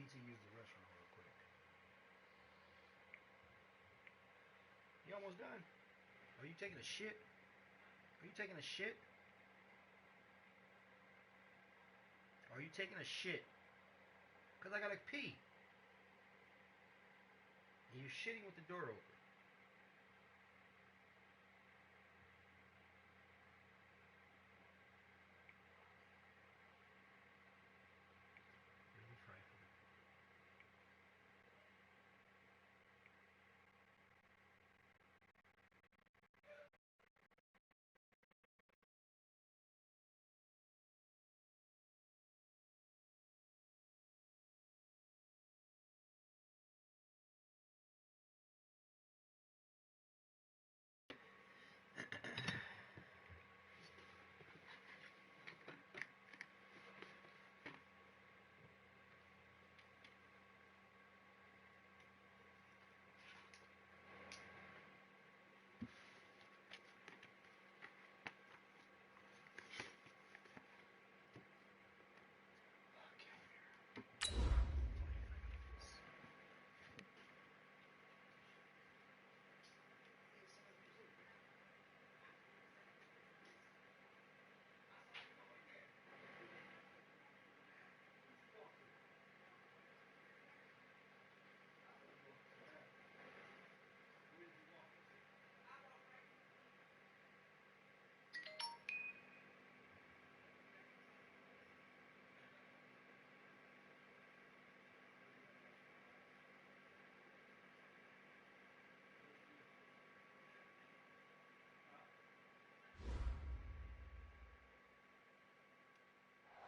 need to use the restroom real quick. You almost done? Are you taking a shit? Are you taking a shit? Are you taking a shit? Because I gotta pee. And you're shitting with the door open. Really frightful.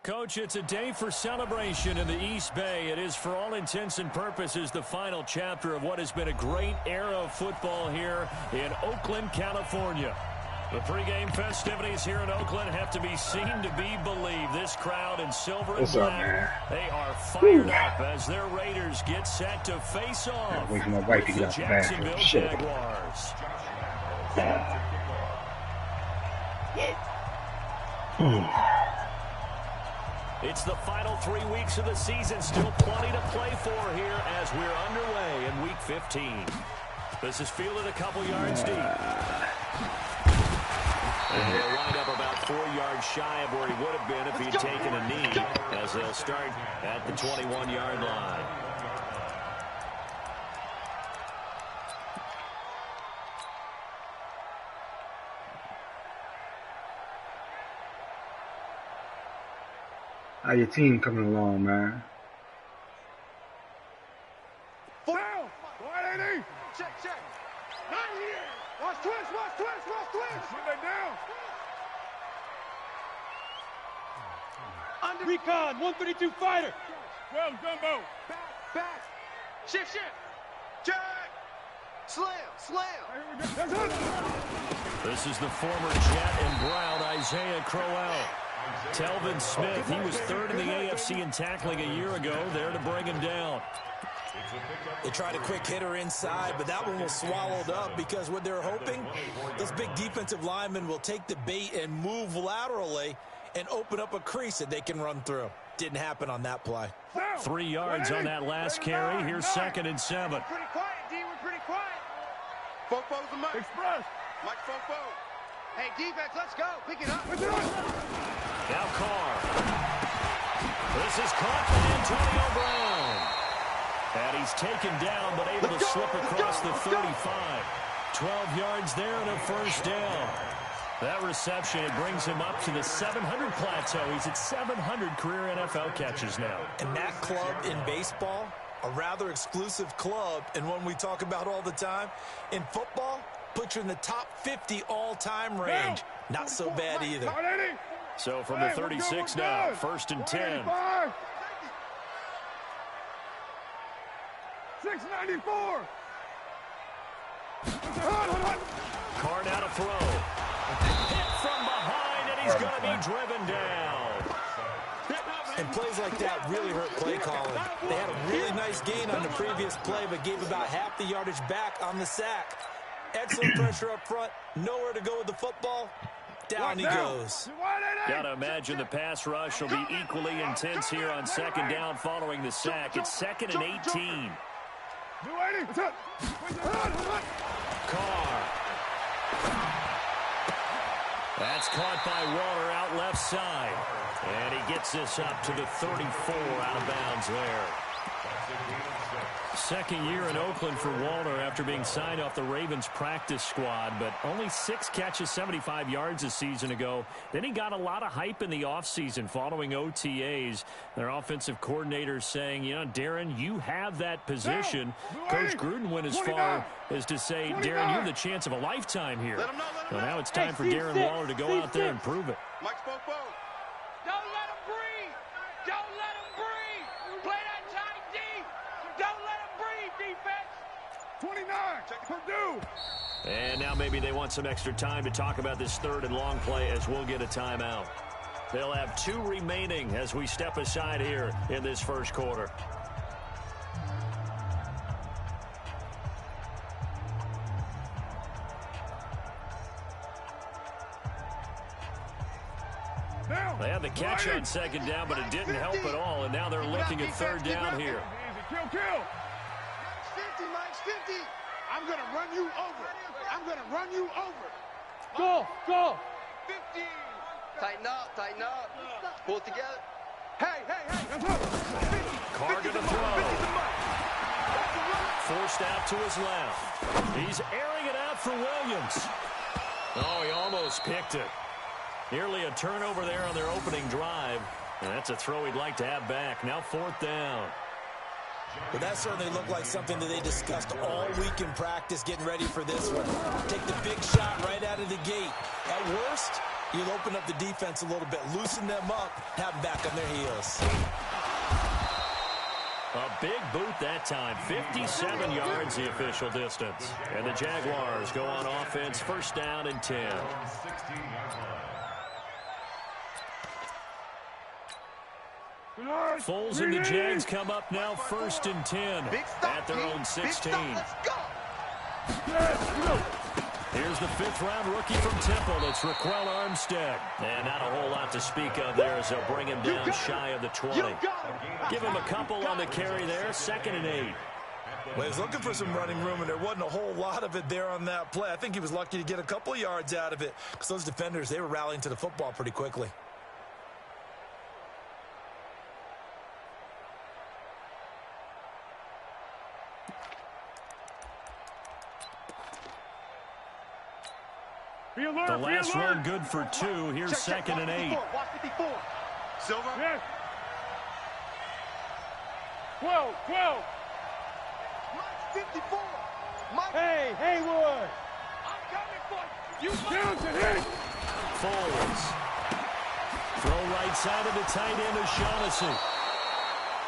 Coach, it's a day for celebration in the East Bay. It is, for all intents and purposes, the final chapter of what has been a great era of football here in Oakland, California. The pregame festivities here in Oakland have to be seen to be believed. This crowd in silver and black, they are fired up as their Raiders get set to face off with the Jacksonville Jaguars. It's the final 3 weeks of the season. Still plenty to play for here as we're underway in Week 15. This is fielded a couple yards deep. And he'll wind up about 4 yards shy of where he would have been if he'd taken a knee, as they'll start at the 21-yard line. How your team coming along, man? Down! Wide 80! Check, check! Not here! Watch twist, watch twist, watch twist! Put that down! Under recon, 132 fighter! Well, Gumbo! Back! Shift, shift! Check! Slam, slam! This is the former Jet and Brown, Isaiah Crowell. Telvin Smith, he was third in the AFC in tackling a year ago, there to bring him down. They tried a quick hitter inside, but that one was swallowed up because what they're hoping, this big defensive lineman will take the bait and move laterally and open up a crease that they can run through. Didn't happen on that play. 3 yards on that last carry. Here's 2nd and 7. We're pretty quiet, D. We're pretty quiet. Fofo's the Mike. Express. Mike Fofo. Hey, defense, let's go. Pick it up. Now Carr. This is caught by Antonio Brown. And he's taken down, but able to slip across the 35. 12 yards there and a first down. That reception, it brings him up to the 700 plateau. He's at 700 career NFL catches now. And that club in baseball, a rather exclusive club, and one we talk about all the time. In football, put you in the top 50 all-time range. Not so bad either. So from the 36 now, 1st and 10. 694. Carr now to throw. Hit from behind, and he's going to be driven down. And plays like that really hurt play calling. They had a really nice gain on the previous play, but gave about half the yardage back on the sack. Excellent pressure up front, nowhere to go with the football, Down he goes. Got to imagine the pass rush will be equally intense here on second down following the sack. It's 2nd and 18. Carr. That's caught by Waller out left side. And he gets this up to the 34 out of bounds there. Second year in Oakland for Waller after being signed off the Ravens practice squad, but only 6 catches, 75 yards a season ago. Then he got a lot of hype in the offseason following OTAs. Their offensive coordinators saying, you know, Darren, you have that position. Coach Gruden went as far as to say, Darren, you have the chance of a lifetime here. So now it's time for Darren Waller to go out there and prove it. Mike Spopo. Don't let him breathe. Don't let him breathe. Play that tight D. Don't let him breathe, defense. 29. Check Purdue. And now maybe they want some extra time to talk about this 3rd and long play as we'll get a timeout. They'll have 2 remaining as we step aside here in this first quarter. They had the catch on second down, but it didn't help at all, and now they're looking at 3rd down here. Kill. Mike's 50. I'm going to run you over. I'm going to run you over. Go. 50. Tighten up. Pull it together. Hey. Carr going to throw. Forced out to his left. He's airing it out for Williams. Oh, he almost picked it. Nearly a turnover there on their opening drive. And that's a throw he'd like to have back. Now 4th down. But that certainly looked like something that they discussed all week in practice getting ready for this one. Take the big shot right out of the gate. At worst, you'll open up the defense a little bit, loosen them up, have them back on their heels. A big boot that time. 57 yards the official distance. And the Jaguars go on offense, 1st down and 10. Foles and the Jags come up now 1st and 10 at their own 16. Here's the 5th-round rookie from Temple. It's Raquel Armstead. And not a whole lot to speak of there as they'll bring him down shy of the 20. Give him a couple on the carry there, 2nd and 8. Well, he was looking for some running room, and there wasn't a whole lot of it there on that play. I think he was lucky to get a couple yards out of it because those defenders, they were rallying to the football pretty quickly. The last run good for 2. Here's 2nd and 8. Watch 54. Silver. Yes. 12. Mike 54. Mike. Hey, Haywood. I'm coming for you. Foles. Throw right side of the tight end O'Shaughnessy.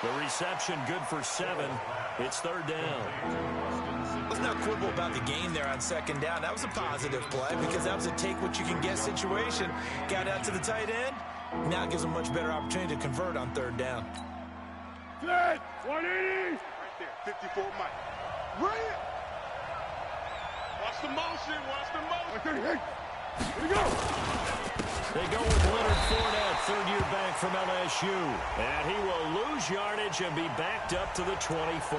The reception good for 7. It's 3rd down. Let's not quibble about the game there on 2nd down. That was a positive play because that was a take-what-you-can-get situation. Got out to the tight end. Now it gives them a much better opportunity to convert on 3rd down. Good. 180. Right there. 54 Mike. Bring it. Watch the motion. Here we go. They go with Leonard Fournette, 3rd-year back from LSU. And he will lose yardage and be backed up to the 24.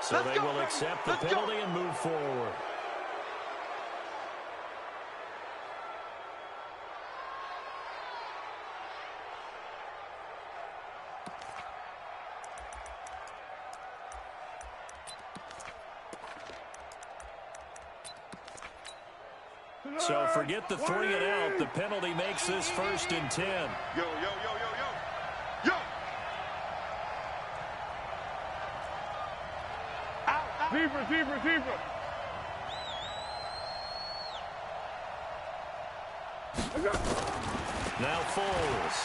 So they will accept the penalty and move forward. So forget the 3 and out. The penalty makes this 1st and 10. Yo. Receiver. Now Foles.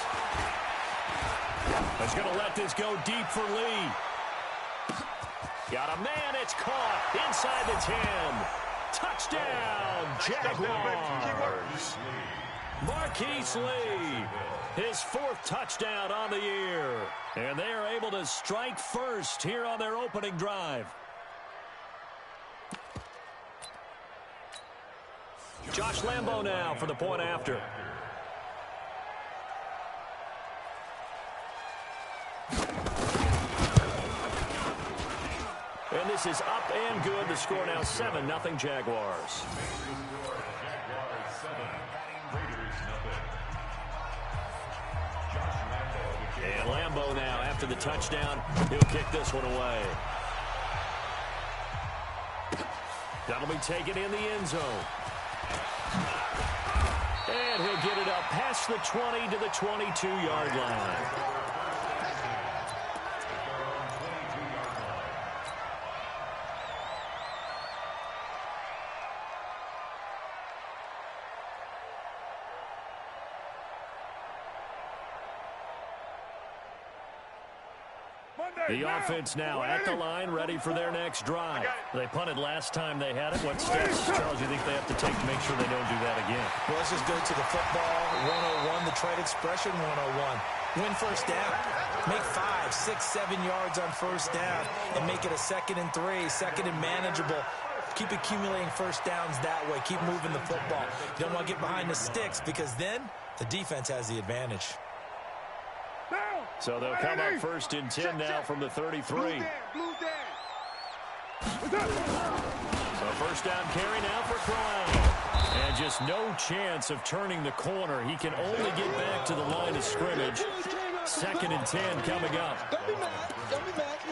He's going to let this go deep for Lee. Got a man. It's caught inside the 10. Touchdown, Jaguars. Marquise Lee, his 4th touchdown on the year. And they are able to strike first here on their opening drive. Josh Lambo now for the point after. And this is up and good. The score now 7-0 Jaguars. And Lambo now, after the touchdown, he'll kick this one away. That'll be taken in the end zone. And he'll get it up past the 20 to the 22-yard line. The offense now at the line, ready for their next drive. They punted last time they had it. What steps, Charles, do you think they have to take to make sure they don't do that again? Well, let's just go to the football 101, the trade expression 101. Win first down. Make 5, 6, 7 yards on first down and make it a 2nd and 3, 2nd and manageable. Keep accumulating first downs that way. Keep moving the football. You don't want to get behind the sticks because then the defense has the advantage. So they'll come up 1st and 10 now from the 33. So first down carry now for Crowell. And just no chance of turning the corner. He can only get back to the line of scrimmage. 2nd and 10 coming up.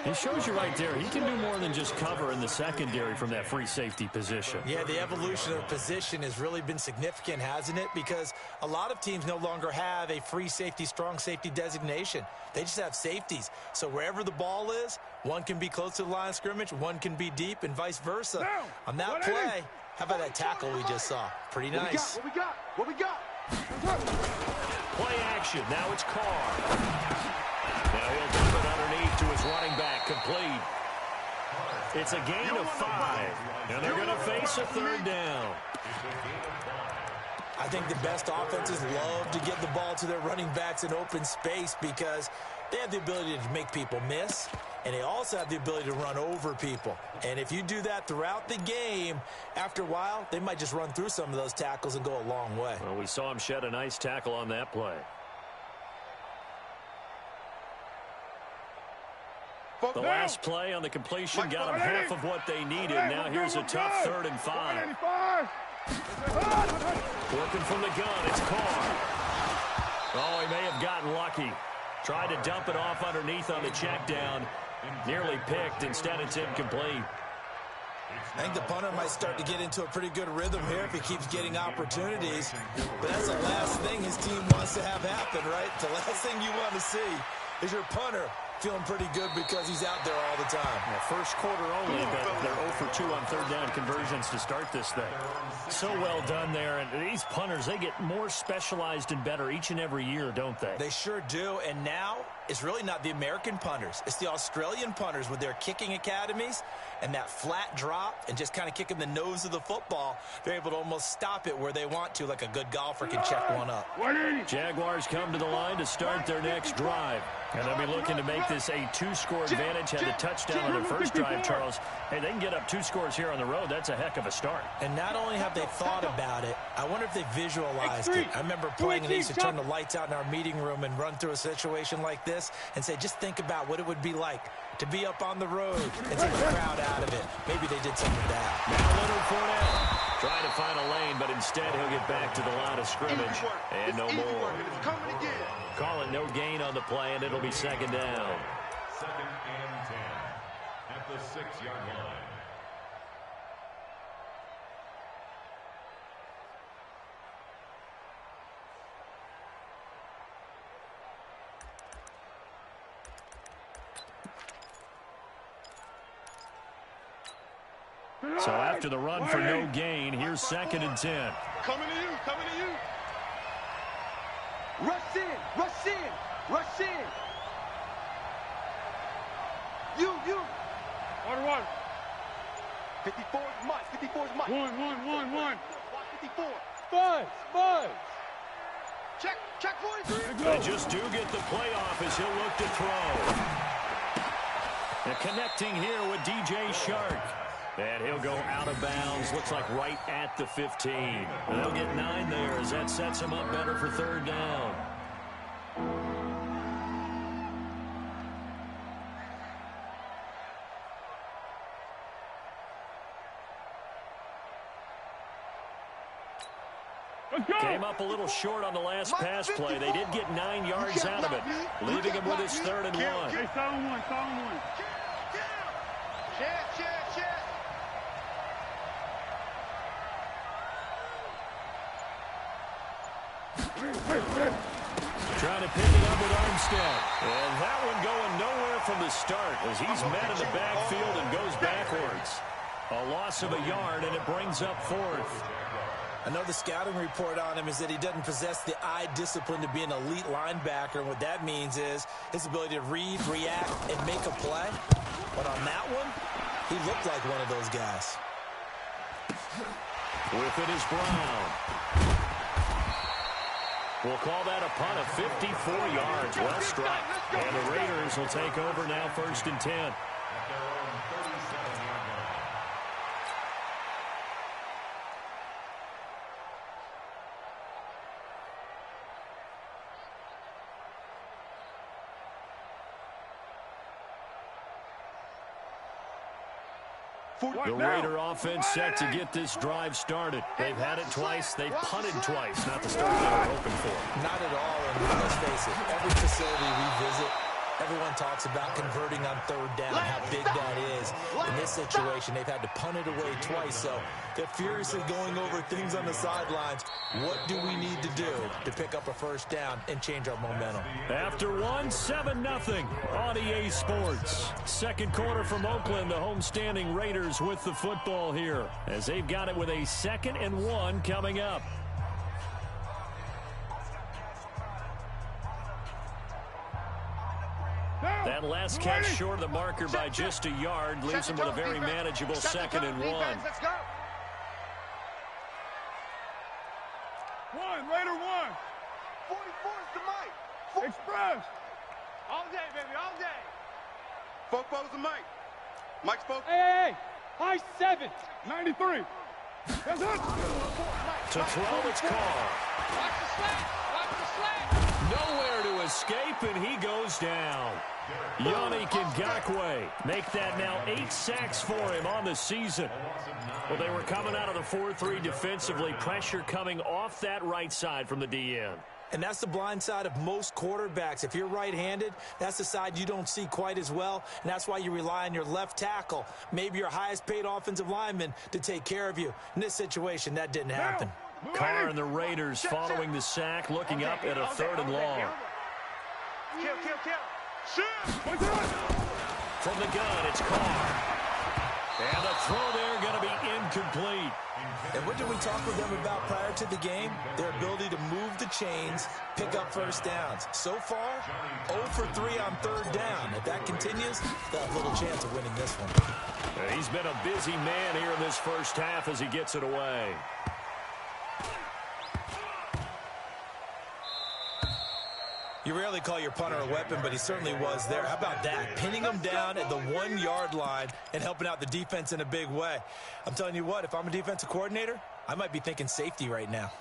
It shows you right there, he can do more than just cover in the secondary from that free safety position. Yeah, the evolution of position has really been significant, hasn't it? Because a lot of teams no longer have a free safety, strong safety designation. They just have safeties. So wherever the ball is, one can be close to the line of scrimmage, one can be deep, and vice versa. On that play, how about that tackle we just saw? Pretty nice. What we got? What we got? Play action. Now it's Carr. Now he'll dump it underneath to his running back. Complete. It's a gain of 5. And they're going to face a 3rd down. I think the best offenses love to get the ball to their running backs in open space because they have the ability to make people miss, and they also have the ability to run over people. And if you do that throughout the game, after a while, they might just run through some of those tackles and go a long way. Well, we saw him shed a nice tackle on that play. The last play on the completion got them half of what they needed. Now here's a tough 3rd and 5. Working from the gun, it's Carr. Oh, he may have gotten lucky. Tried to dump it off underneath on the check down. Nearly picked. Instead, it's incomplete. I think the punter might start to get into a pretty good rhythm here if he keeps getting opportunities. But that's the last thing his team wants to have happen, right? The last thing you want to see is your punter feeling pretty good because he's out there all the time. Yeah, first quarter only, but they're 0 for 2 on 3rd down conversions to start this thing. So well done there. And these punters, they get more specialized and better each and every year, don't they? They sure do. And now it's really not the American punters. It's the Australian punters with their kicking academies and that flat drop and just kind of kicking the nose of the football. They're able to almost stop it where they want to, like a good golfer can check one up. Jaguars come to the line to start their next drive. And they'll be looking to make this a 2-score advantage. Had the touchdown on their first drive, Charles. Hey, they can get up 2 scores here on the road. That's a heck of a start. And not only have they thought about it, I wonder if they visualized it. I remember playing and they used to turn the lights out in our meeting room and run through a situation like this and say, just think about what it would be like to be up on the road and take the crowd out of it. Maybe they did some of that. Now Leonard Fournette trying to find a lane, but instead he'll get back to the line of scrimmage. And no more. Call it no gain on the play, and it'll be 2nd down. 2nd and 10 at the 6-yard line. So after the run for no gain, here's 2nd and 10. Coming to you, coming to you. Rush in, rush in, rush in. You. 1-1. 54 is Mike, 54 is Mike. 1. 54. Five. Check 43. They just do get the play off as he'll look to throw. And connecting here with DJ Shark. And he'll go out of bounds, looks like right at the 15. And they'll get 9 there as that sets him up better for third down. Came up a little short on the last pass play. They did get 9 yards out of it, leaving him with his 3rd and 1. Hey, sound one. Check. Trying to pick it up with Armstead. And that one going nowhere from the start as he's met in the backfield and goes backwards. A loss of a yard, and it brings up 4th. I know the scouting report on him is that he doesn't possess the eye discipline to be an elite linebacker. And what that means is his ability to read, react, and make a play. But on that one, he looked like one of those guys. With it is Brown. We'll call that a punt of 54 yards. Well struck. And the Raiders will take over now, 1st and 10. The Raider offense set to get this drive started. They've had it twice. They've punted twise. Not the start they were hoping for. Not at all, and let's face it, every facility we visit, everyone talks about converting on 3rd down, how big that is. In this situation, they've had to punt it away twice, so they're furiously going over things on the sidelines. What do we need to do to pick up a 1st down and change our momentum? After 7-0 on EA Sports. 2nd quarter from Oakland, the homestanding Raiders with the football here as they've got it with a 2nd and 1 coming up. That last catch short of the marker by just a yard leaves him with a very manageable 2nd and 1. Let's go. Raider 1. 44 is the mic. Express. All day, baby, all day. Fopo's the mic. Mike's Fopo. Hey. High 7. 93. That's it. To throw, it's called. Watch the slant. Nowhere to escape, and he goes down. Yannick Ngakoue make that now 8 sacks for him on the season. Well, they were coming out of the 4-3 defensively. Pressure coming off that right side from the DN. And that's the blind side of most quarterbacks. If you're right-handed, that's the side you don't see quite as well, and that's why you rely on your left tackle, maybe your highest-paid offensive lineman, to take care of you. In this situation, that didn't happen. Carr and the Raiders following the sack, looking up at a 3rd and long. Kill. Shoot. From the gun, it's Carr. And the throw there going to be incomplete. And what did we talk with them about prior to the game? Their ability to move the chains, pick up 1st downs. So far, 0 for 3 on 3rd down. If that continues, they'll have little chance of winning this one. And he's been a busy man here in this 1st half as he gets it away. You rarely call your punter a weapon, but he certainly was there. How about that? Pinning him down at the 1-yard line and helping out the defense in a big way. I'm telling you what, if I'm a defensive coordinator, I might be thinking safety right now.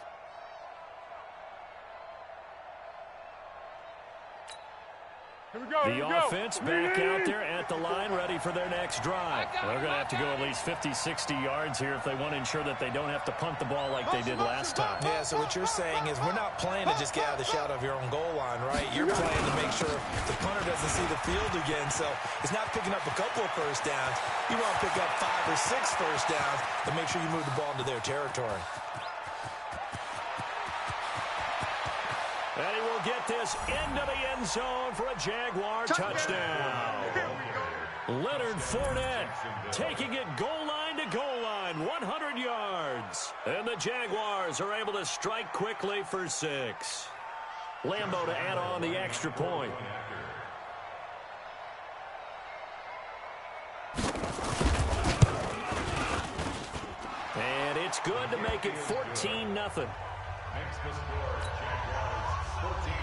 The offense back out there at the line, ready for their next drive. They're going to have to go at least 50, 60 yards here if they want to ensure that they don't have to punt the ball like they did last time. Yeah, so what you're saying is we're not playing to just get out of the shadow of your own goal line, right? You're playing to make sure the punter doesn't see the field again. So it's not picking up a couple of 1st downs. You want to pick up 5 or 6 1st downs and make sure you move the ball into their territory. And he will get this into the end zone for a Jaguar touchdown. Leonard Fournette taking it goal line to goal line, 100 yards. And the Jaguars are able to strike quickly for 6. Lambeau to add on the extra point. And it's good to make it 14-0. Next to score, Jaguars 14.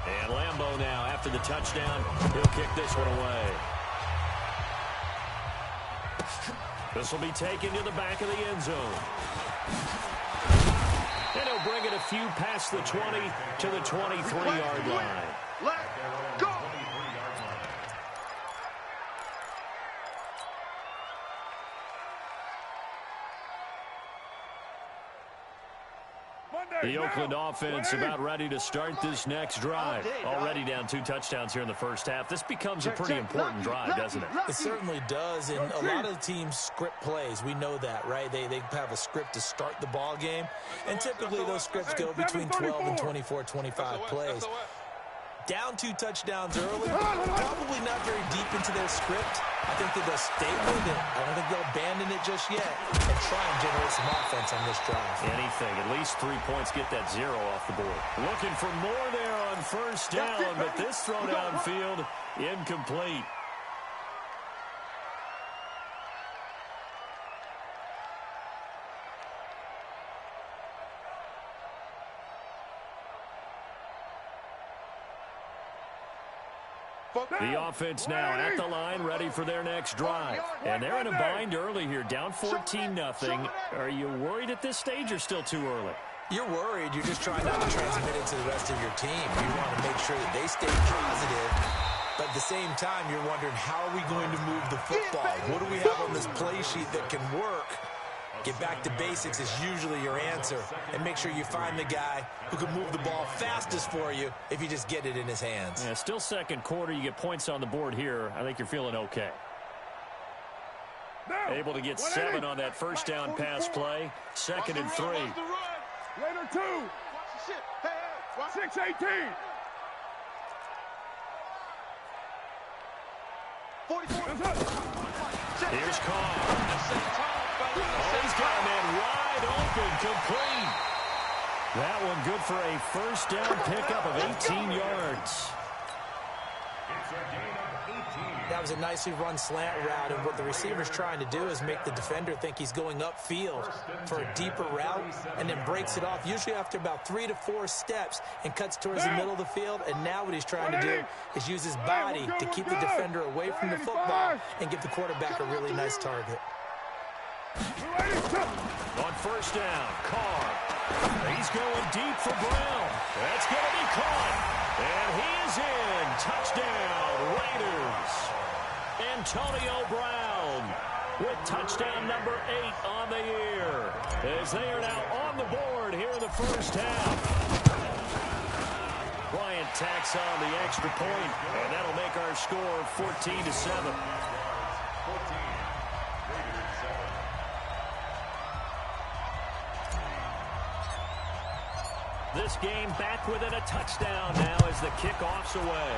And Lambeau now, after the touchdown, he'll kick this one away. This will be taken to the back of the end zone. And he'll bring it a few past the 20 to the 23-yard line. Let's go. The Oakland offense about ready to start this next drive. Already down 2 touchdowns here in the first half. This becomes a pretty important drive, doesn't it? It certainly does, and a lot of the teams script plays. We know that, right? They have a script to start the ball game, and typically those scripts go between 12 and 24, 25 plays. Down 2 touchdowns early, probably not very deep into their script. I think that they'll stay with it. I don't think they'll abandon it just yet and try and generate some offense on this drive. Anything. At least 3 points, get that 0 off the board. Looking for more there on first down, but this throw downfield, incomplete. The offense now at the line, ready for their next drive. And they're in a bind early here, down 14-0. Are you worried at this stage or still too early? You're worried. You're just trying not to transmit it to the rest of your team. You want to make sure that they stay positive. But at the same time, you're wondering, how are we going to move the football? What do we have on this play sheet that can work? Get back to basics is usually your answer. And make sure you find the guy who can move the ball fastest for you if you just get it in his hands. Yeah, still second quarter. You get points on the board here. I think you're feeling okay. Able to get 7 on that first down pass play. 2nd and 3. Later 2. 6-18. 44. Here's Carr. Oh, he's got a man wide open, complete. That one good for a first down pickup of 18 yards. That was a nicely run slant route, and what the receiver's trying to do is make the defender think he's going upfield for a deeper route, and then breaks it off, usually after about 3 to 4 steps, and cuts towards the middle of the field. And now what he's trying to do is use his body to keep the defender away from the football and give the quarterback a really nice target. On first down, Carr. He's going deep for Brown. That's going to be caught. And he is in. Touchdown, Raiders. Antonio Brown with touchdown number 8 on the year, as they are now on the board here in the first half. Bryant tacks on the extra point, and that'll make our score 14-7. This game back within a touchdown now as the kickoff's away.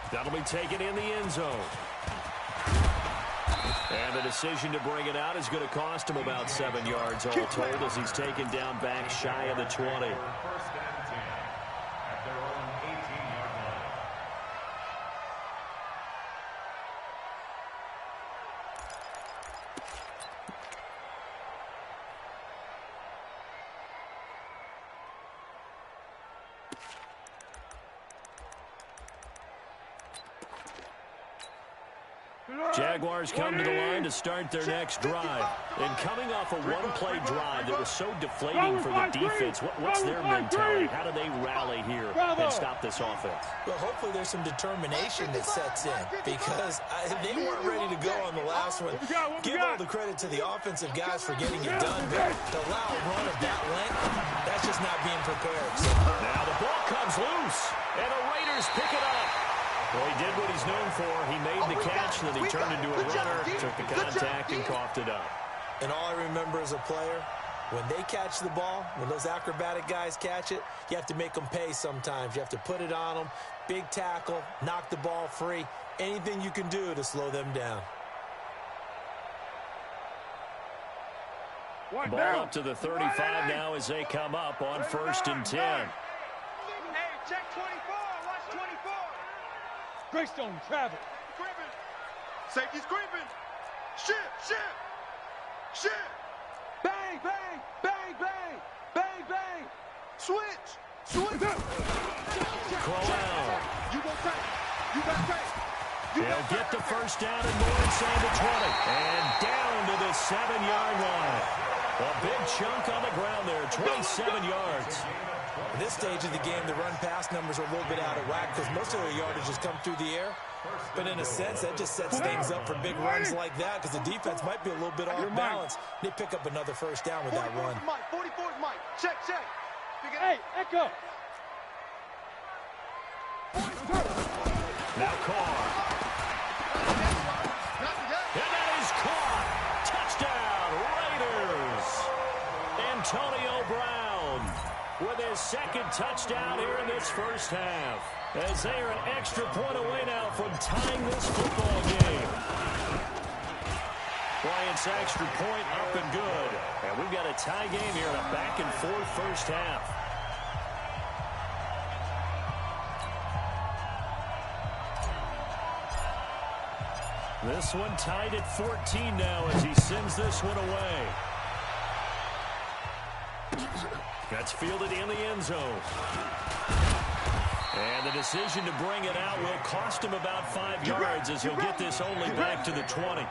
That'll be taken in the end zone. And the decision to bring it out is going to cost him about 7 yards all told, as he's taken down back shy of the 20. Jaguars come to the line to start their next drive. And coming off a one-play drive that was so deflating for the defense, what's their mentality? How do they rally here and stop this offense? Well, hopefully there's some determination that sets in, because they weren't ready to go on the last one. Give all the credit to the offensive guys for getting it done, but to allow a run of that length, that's just not being prepared. So now the ball comes loose, and the Raiders pick it up. Well, he did what he's known for. He made the catch, and then he turned into a runner, took the contact, and coughed it up. And all I remember as a player, when they catch the ball, when those acrobatic guys catch it, you have to make them pay sometimes. You have to put it on them, big tackle, knock the ball free, anything you can do to slow them down. Ball up to the 35 now as they come up on 1st and 10. Hey, check 24. Watch 24. Greystone, travel. Griffin. Safety's Griffin. Shit. Bang, bang, bang, bang, bang, bang. Switch. Crowell. You got tape. They'll get the first down and more inside the 20. And down to the 7-yard line. A big chunk on the ground there, 27 yards. At this stage of the game, the run-pass numbers are a little bit out of whack because most of their yardage has come through the air. But in a sense, that just sets things up for big runs like that because the defense might be a little bit off balance. They pick up another first down with that run. 44 is Mike. Check. Hey, Echo. Now Carr. And that is caught. Touchdown, Raiders. Antonio Brown with his second touchdown here in this first half. As they are an extra point away now from tying this football game. Bryant's extra point up and good. And we've got a tie game here in a back-and-forth first half. This one tied at 14 now as he sends this one away. That's fielded in the end zone. And the decision to bring it out will cost him about 5 yards as he'll get this only back to the 20.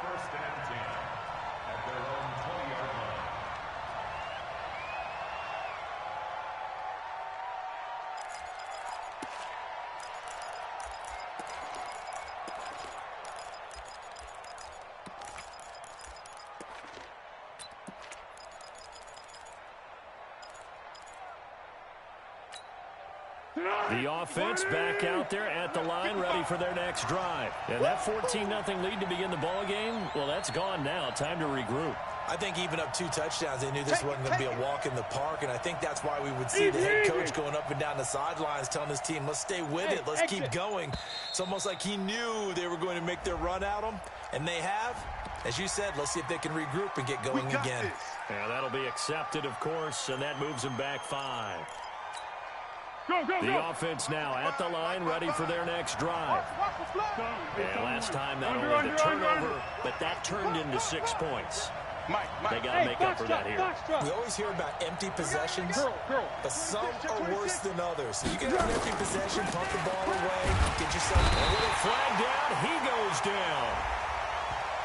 The offense back out there at the line, ready for their next drive. And that 14-0 lead to begin the ball game, well, that's gone now. Time to regroup. I think even up 2 touchdowns, they knew this wasn't going to be a walk in the park, and I think that's why we would see the head coach going up and down the sidelines telling his team, let's stay with it, let's keep going. It's almost like he knew they were going to make their run at him, and they have. As you said, let's see if they can regroup and get going again. Yeah, that'll be accepted, of course, and that moves them back 5. The offense now at the line, ready for their next drive. And last time, not only the turnover, but that turned into 6 points. They got to make up for that here. We always hear about empty possessions, but some are worse than others. You can have an empty possession, pump the ball away, get yourself a little flag down. He goes down.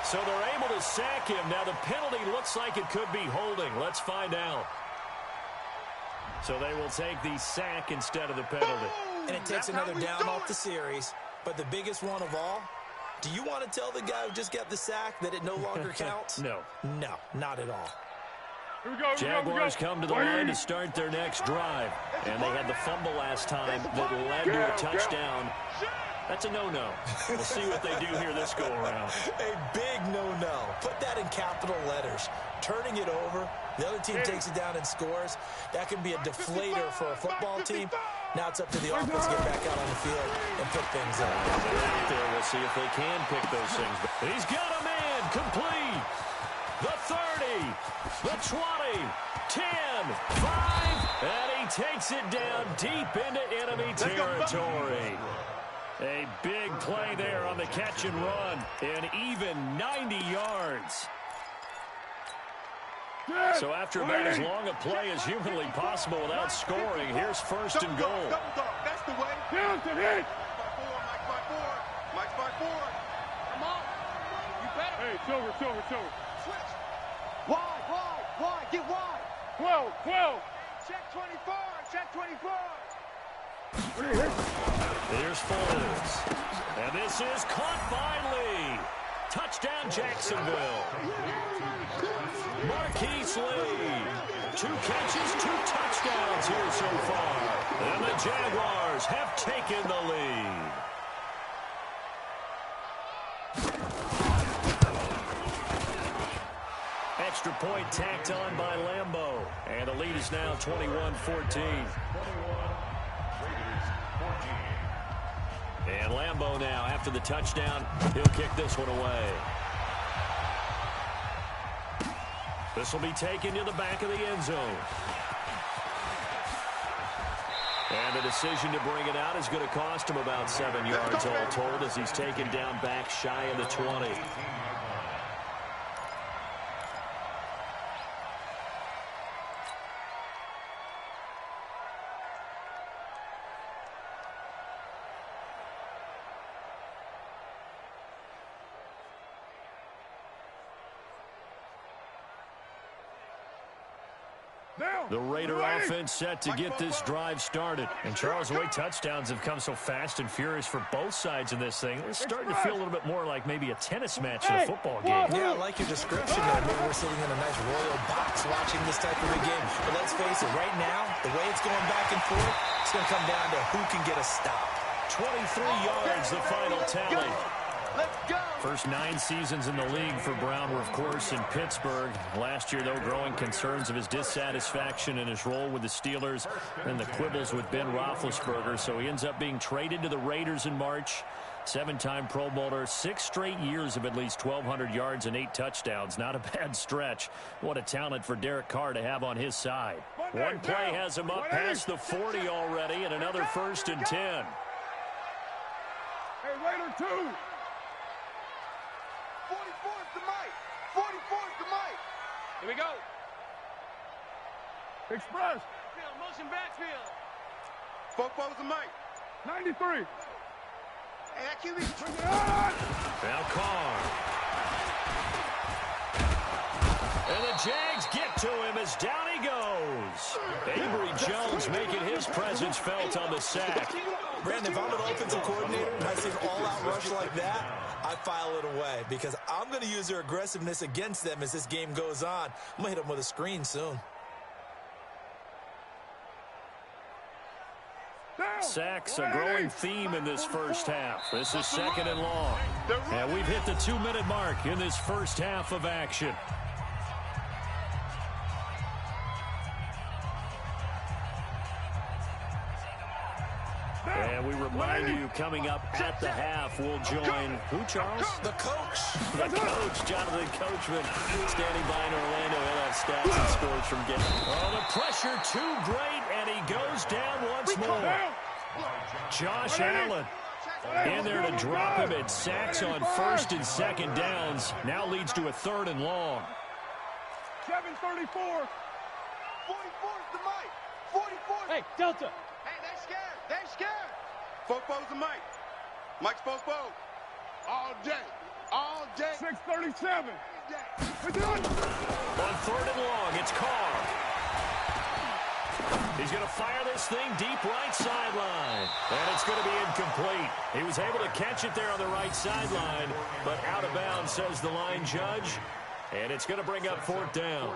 So they're able to sack him. Now the penalty looks like it could be holding. Let's find out. So they will take the sack instead of the penalty. And it takes another down off the series. But the biggest one of all, do you want to tell the guy who just got the sack that it no longer counts? No. No, not at all. Jaguars come to the line to start their next drive. And they had the fumble last time that led to a touchdown. That's a no-no. We'll see what they do here this go-around. A big no-no. Put that in capital letters. Turning it over, the other team takes it down and scores. That can be a deflator for a football team. Now it's up to the offense to get back out on the field and pick things up. They're out there. We'll see if they can pick those things. He's got a man complete. The 30, the 20, 10, 5, and he takes it down deep into enemy territory. A big play there on the catch and run, and even 90 yards. So after about as long a play as humanly possible without scoring, here's first and goal. That's the way. Mike's by 4. Come on. You better. Hey, Silver. Switch. Wide. Get wide. 12. Check 24. Check 24. Here's Foles. And this is caught by Lee. Touchdown, Jacksonville. Marquise Lee. 2 catches, 2 touchdowns here so far. And the Jaguars have taken the lead. Extra point tacked on by Lambeau. And the lead is now 21-14. And Lambeau now, after the touchdown, he'll kick this one away. This will be taken to the back of the end zone. And the decision to bring it out is going to cost him about 7 yards all told as he's taken down back shy of the 20. The Raider offense set to get this drive started. And Charles, the way touchdowns have come so fast and furious for both sides in this thing, it's starting to feel a little bit more like maybe a tennis match than a football game. Yeah, I like your description there. Maybe we're sitting in a nice royal box watching this type of a game. But let's face it, right now, the way it's going back and forth, it's going to come down to who can get a stop. 23 yards, the final tally. Let's go. First 9 seasons in the league for Brown were, of course, in Pittsburgh. Last year, though, growing concerns of his dissatisfaction in his role with the Steelers and the quibbles with Ben Roethlisberger. So he ends up being traded to the Raiders in March. 7-time Pro Bowler, 6 straight years of at least 1,200 yards and 8 touchdowns. Not a bad stretch. What a talent for Derek Carr to have on his side. One play has him up past the 40 already, and another 1st and 10. Hey, Raider 2. 44's the mic. 44's the mic. Here we go. Express. Backfield, motion backfield. Football's the mic. 93. Hey, that QB. Now Carr. And the Jags get to him as down he goes. Avery Jones making his presence felt on the sack. Brandon, if I'm an offensive coordinator and I see an all-out rush like that, I file it away because I'm going to use their aggressiveness against them as this game goes on. I'm going to hit them with a screen soon. Sacks, a growing theme in this first half. This is 2nd and long. And we've hit the 2-minute mark in this first half of action. And we remind you, coming up at the half, we'll join who, Charles? The coach. The coach, Jonathan Coachman, standing by in Orlando. He'll have stats and scores from getting. Oh, the pressure too great, and he goes down once more. Josh Allen in there to drop him. It sacks on 1st and 2nd downs. Now leads to a 3rd and long. 734. 44's the mic. 44's. Hey, Delta. Hey, they're scared. They're scared. Football's the mic. Mike's Football. All day. All day. 637. On 3rd and long, it's Carr. He's going to fire this thing deep right sideline. And it's going to be incomplete. He was able to catch it there on the right sideline, but out of bounds, says the line judge. And it's going to bring up 4th down.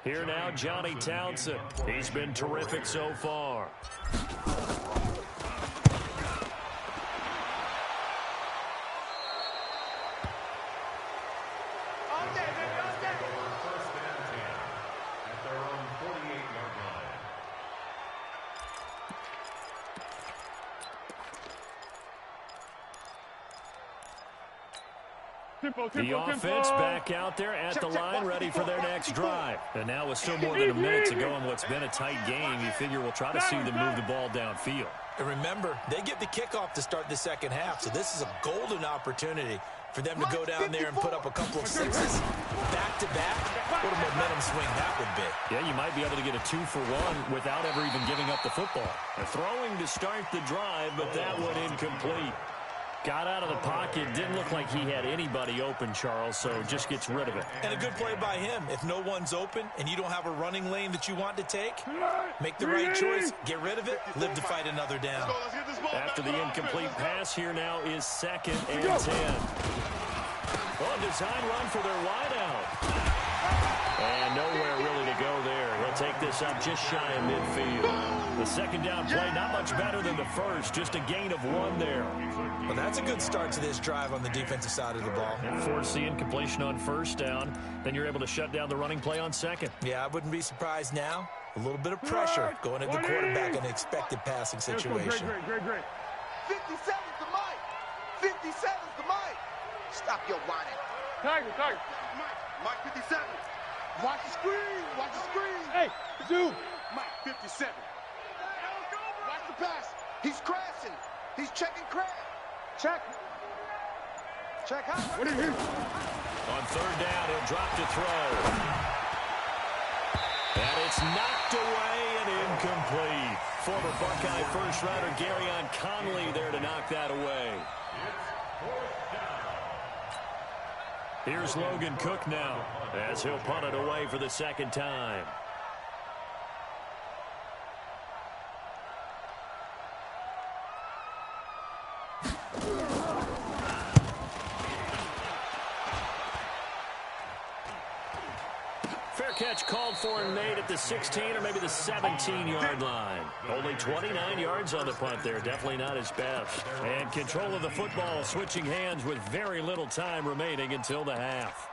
Here now, Johnny Townsend. He's been terrific so far. All day, baby, all day. 1st and 10 at their own 48-yard line. The offense back out there at the line, ready for their next drive. And now with still more than a minute to go in what's been a tight game, you figure we'll try to see them move the ball downfield. And remember, they get the kickoff to start the 2nd half, so this is a golden opportunity for them to go down there and put up a couple of 6s back-to-back. What a momentum swing that would be. Yeah, you might be able to get a 2-for-1 without ever even giving up the football. They're throwing to start the drive, but that one incomplete. Got out of the pocket. Didn't look like he had anybody open, Charles, so just gets rid of it. And a good play by him. If no one's open and you don't have a running lane that you want to take, make the right choice. Get rid of it. Live to fight another down. After the incomplete pass, here now is 2nd and 10. Oh, design run for their wideout. And nowhere really to go there. He'll take this up just shy of midfield. The 2nd down play, not much better than the first. Just a gain of 1 there. Well, that's a good start to this drive on the defensive side of the ball. And force the incompletion on 1st down. Then you're able to shut down the running play on 2nd. Yeah, I wouldn't be surprised now. A little bit of pressure going at the quarterback in an expected passing situation. Great. 57's the mic. 57's the mic. Stop your whining. Tiger. Mike 57. Watch the screen. Watch the screen. Hey, zoom. Mike 57. Watch the pass. He's crashing. He's checking crash. Check. Check out. What are you? On 3rd down, he'll drop to throw. And it's knocked away and incomplete. Former Buckeye first-rounder Garyon Conley there to knock that away. It's 4th down. Here's Logan Cook now as he'll punt it away for the second time. Fair catch called for and made at the 16 or maybe the 17-yard line. Only 29 yards on the punt there. Definitely not his best. And control of the football switching hands with very little time remaining until the half.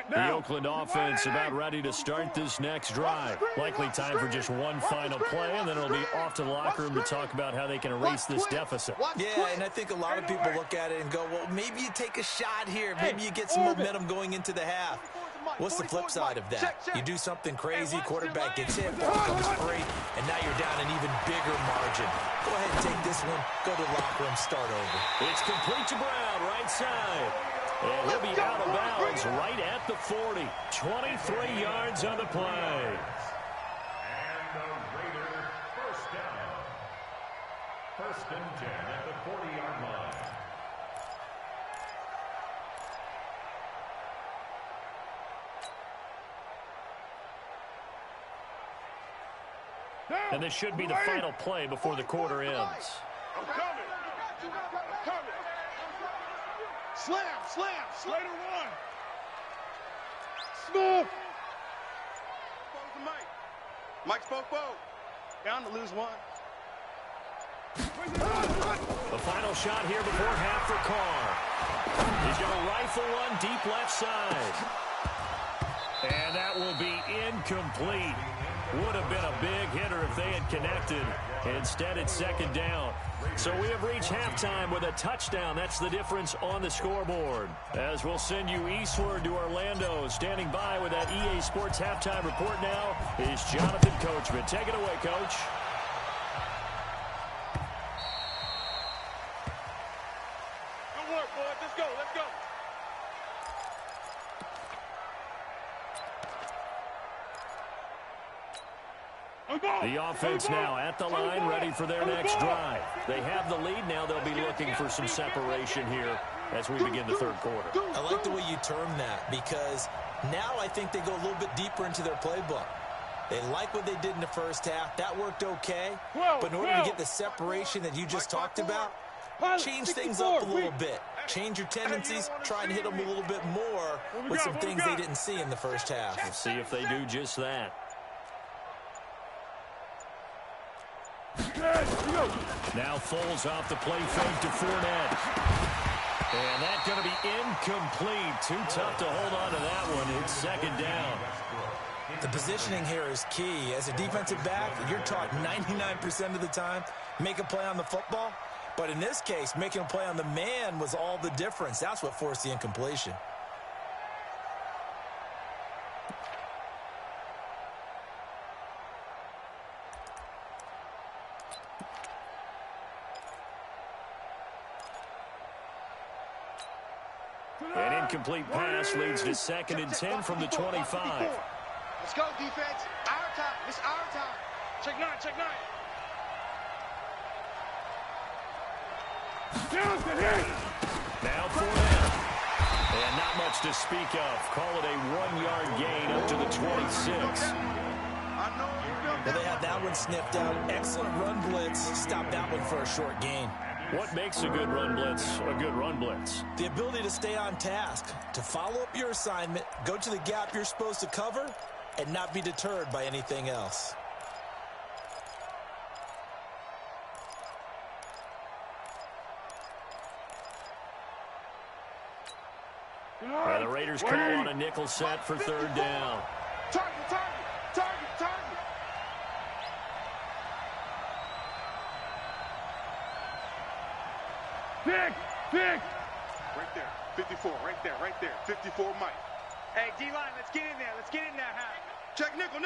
The Oakland offense about ready to start this next drive. Likely time for just one final play, and then it'll be off to the locker room to talk about how they can erase this deficit. Yeah, and I think a lot of people look at it and go, well, maybe you take a shot here. Maybe you get some momentum going into the half. What's the flip side of that? You do something crazy, quarterback gets hit, ball comes free, and now you're down an even bigger margin. Go ahead and take this one, go to the locker room, start over. It's complete to Brown, right side. And he'll be out of bounds right at the 40. 23 yards on the play. And the Raiders first down. First and 10 at the 40-yard line. And this should be the final play before the quarter ends. I'm coming. Slam. Slater one. Smith. Mike's Popo. Down to lose one. The final shot here before half for Carr. He's going to rifle one deep left side. And that will be incomplete. Would have been a big hitter if they had connected. Instead, it's second down. So we have reached halftime with a touchdown. That's the difference on the scoreboard. As we'll send you eastward to Orlando. Standing by with that EA Sports halftime report now is Jonathan Coachman. Take it away, Coach. Good work, boys. Let's go. The offense now at the line, ready for their next drive. They have the lead now. They'll be looking for some separation here as we begin the third quarter. I like the way you term that, because now I think they go a little bit deeper into their playbook. They like what they did in the first half. That worked okay. But in order to get the separation that you just talked about, change things up a little bit. Change your tendencies. Try and hit them a little bit more with some things they didn't see in the first half. We'll see if they do just that. Now Foles off the play fake to Fournette. And that's going to be incomplete. Too tough to hold on to that one. It's second down. The positioning here is key. As a defensive back, you're taught 99% of the time, make a play on the football. But in this case, making a play on the man was all the difference. That's what forced the incompletion. An incomplete pass leads to second and 10 from the 25. Let's go, defense. Our time. It's our time. Check nine. Now Fournette. And not much to speak of. Call it a 1-yard gain up to the 26. Well, they had that one sniffed out. Excellent run blitz. Stop that one for a short gain. What makes a good run blitz a good run blitz? The ability to stay on task, to follow up your assignment, go to the gap you're supposed to cover, and not be deterred by anything else. And the Raiders call on a nickel set for third down. Target. Big. Right there. 54. Right there. 54, Mike. Hey, D-line, let's get in there. Huh? Check nickel.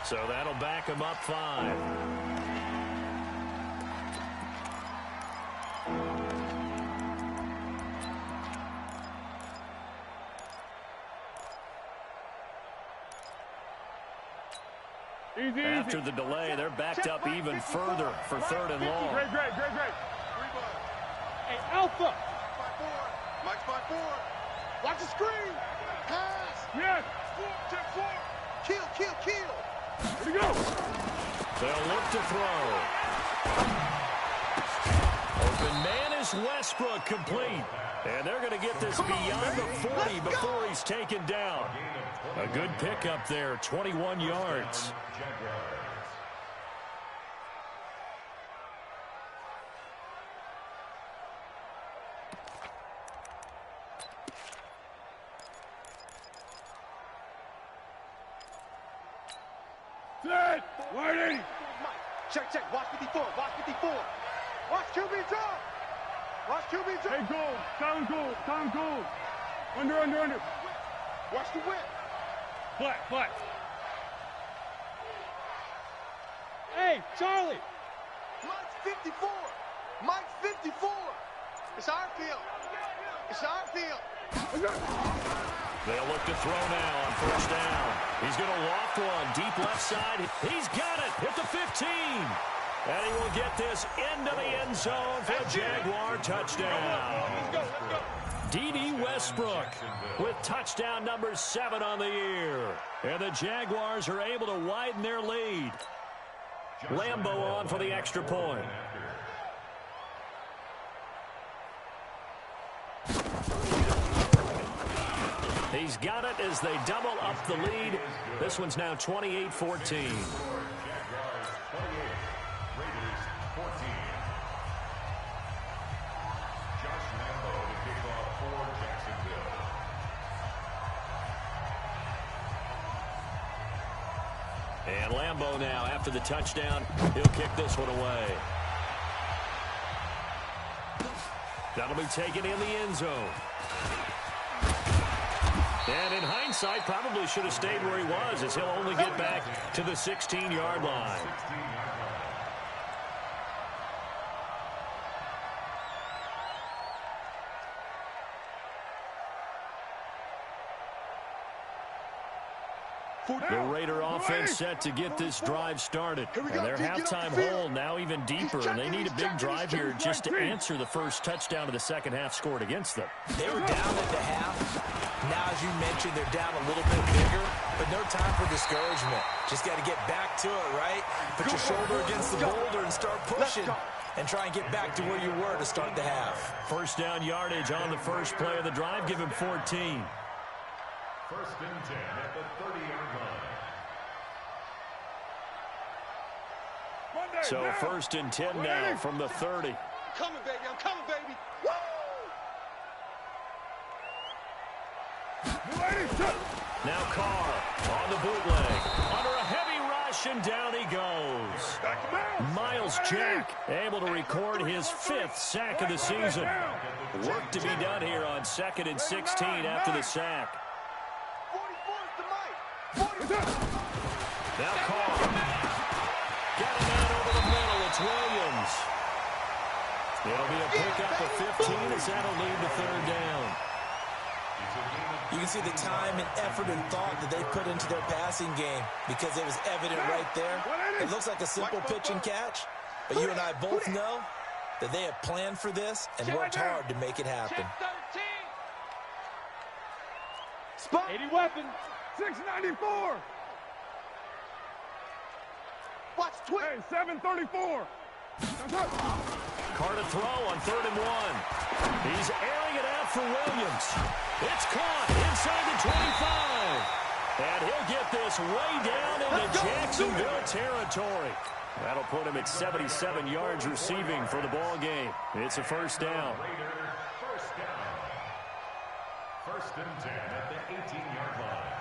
So that'll back him up 5. After the delay, they're backed up even further for 3rd and long. Great. Hey, Alpha. Mike's by 4. Watch the screen. Pass. Yes. 4. Kill. Here we go. They'll look to throw. Open man is Westbrook, complete. And they're going to get this beyond the 40 before he's taken down. A good pickup there, 21 yards. Set. 180. Check. Watch 54. Watch QB drop. Hey, goal. Sound goal. Under. Watch the whip. Flat. Hey, Charlie. Mike's 54. It's our field. They'll look to throw now on 1st down. He's going to loft one deep left side. He's got it. Hit the 15. And he will get this into the end zone for a Jaguar touchdown. Let's go. D.D. Westbrook with touchdown number 7 on the year. And the Jaguars are able to widen their lead. Lambo on for the extra point. He's got it as they double up the lead. This one's now 28-14. And Lambo now, after the touchdown, he'll kick this one away. That'll be taken in the end zone. And in hindsight, probably should have stayed where he was, as he'll only get back to the 16-yard line. The Raider offense set to get this drive started. And their halftime hole now even deeper, and they need a big drive here just to answer the first touchdown of the second half scored against them. They were down at the half. Now, as you mentioned, they're down a little bit bigger, but no time for discouragement. Just got to get back to it, right? Put your shoulder against the boulder and start pushing and try and get back to where you were to start the half. First down yardage on the first play of the drive. Give him 14. 1st and 10 at the 30-yard line. So 1st and 10 now from the 30. I'm coming, baby. Woo! Now Carr on the bootleg. Under a heavy rush, and down he goes. Miles Jack able to record his 5th sack of the season. Work to be done here on 2nd and 16 after the sack. 44's the mic. Now Carr. Got a man over the middle. It's Williams. It'll be a pickup of 15 as that'll lead to 3rd down. You can see the time and effort and thought that they put into their passing game because it was evident right there. It looks like a simple pitch and catch, but you and I both know that they have planned for this and worked hard to make it happen. Spot. 80 weapon. 694. Watch twitch. Hey, 734. Carr to throw on 3rd and 1. He's airing it out for Williams. It's caught inside the 25. And he'll get this way down into Jacksonville territory. That'll put him at 77 yards receiving for the ball game. It's a 1st down. First down. 1st and 10 at the 18-yard line.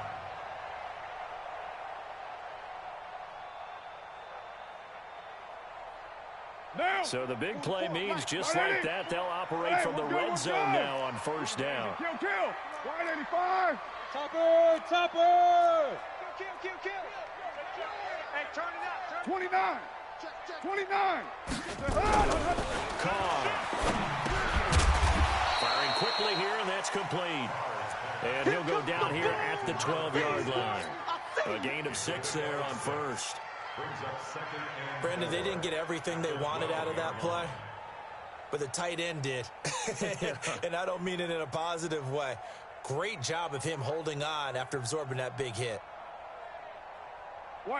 So the big play means just like that, they'll operate from the red zone now on 1st down. Kill. 185. Topper. Kill. Hey, turn it up. 29. 29. Carr. Firing quickly here, and that's complete. And he'll go down here at the 12-yard line. A gain of 6 there on 1st. Brings up second and Brandon, they didn't get everything they wanted out of that play, but the tight end did. And I don't mean it in a positive way. Great job of him holding on after absorbing that big hit.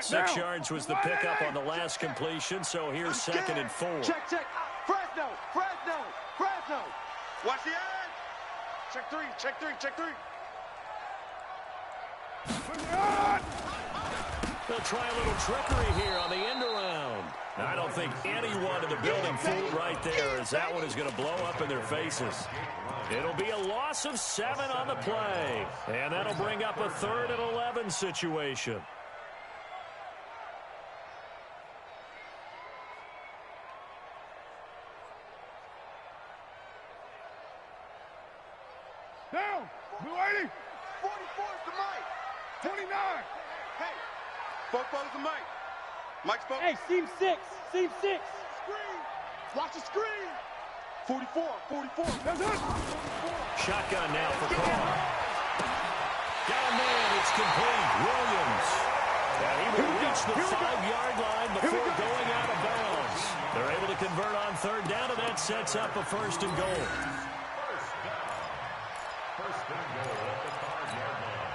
6 yards was the pickup on the last completion, so here's second and 4. Check, check. Fresno, Fresno, Fresno. Watch the edge. Check three, check three, check three. They'll try a little trickery here on the end around. I don't think anyone in the building fooled right there, as that one is going to blow up in their faces. It'll be a loss of 7 on the play, and that'll bring up a 3rd and 11 situation. Down. Blue 80. 44 is the mic. 29. Hey, Fofo's the mic. Mike's Fofo. Hey, seam 6. Seam 6. Screen. Watch the screen. 44, 44. That's it. Shotgun now for Carr. Got a man, it's complete. Williams. And he will reach the 5-yard line before going out of bounds. They're able to convert on 3rd down, and that sets up a 1st and goal. First and goal at the 5-yard line.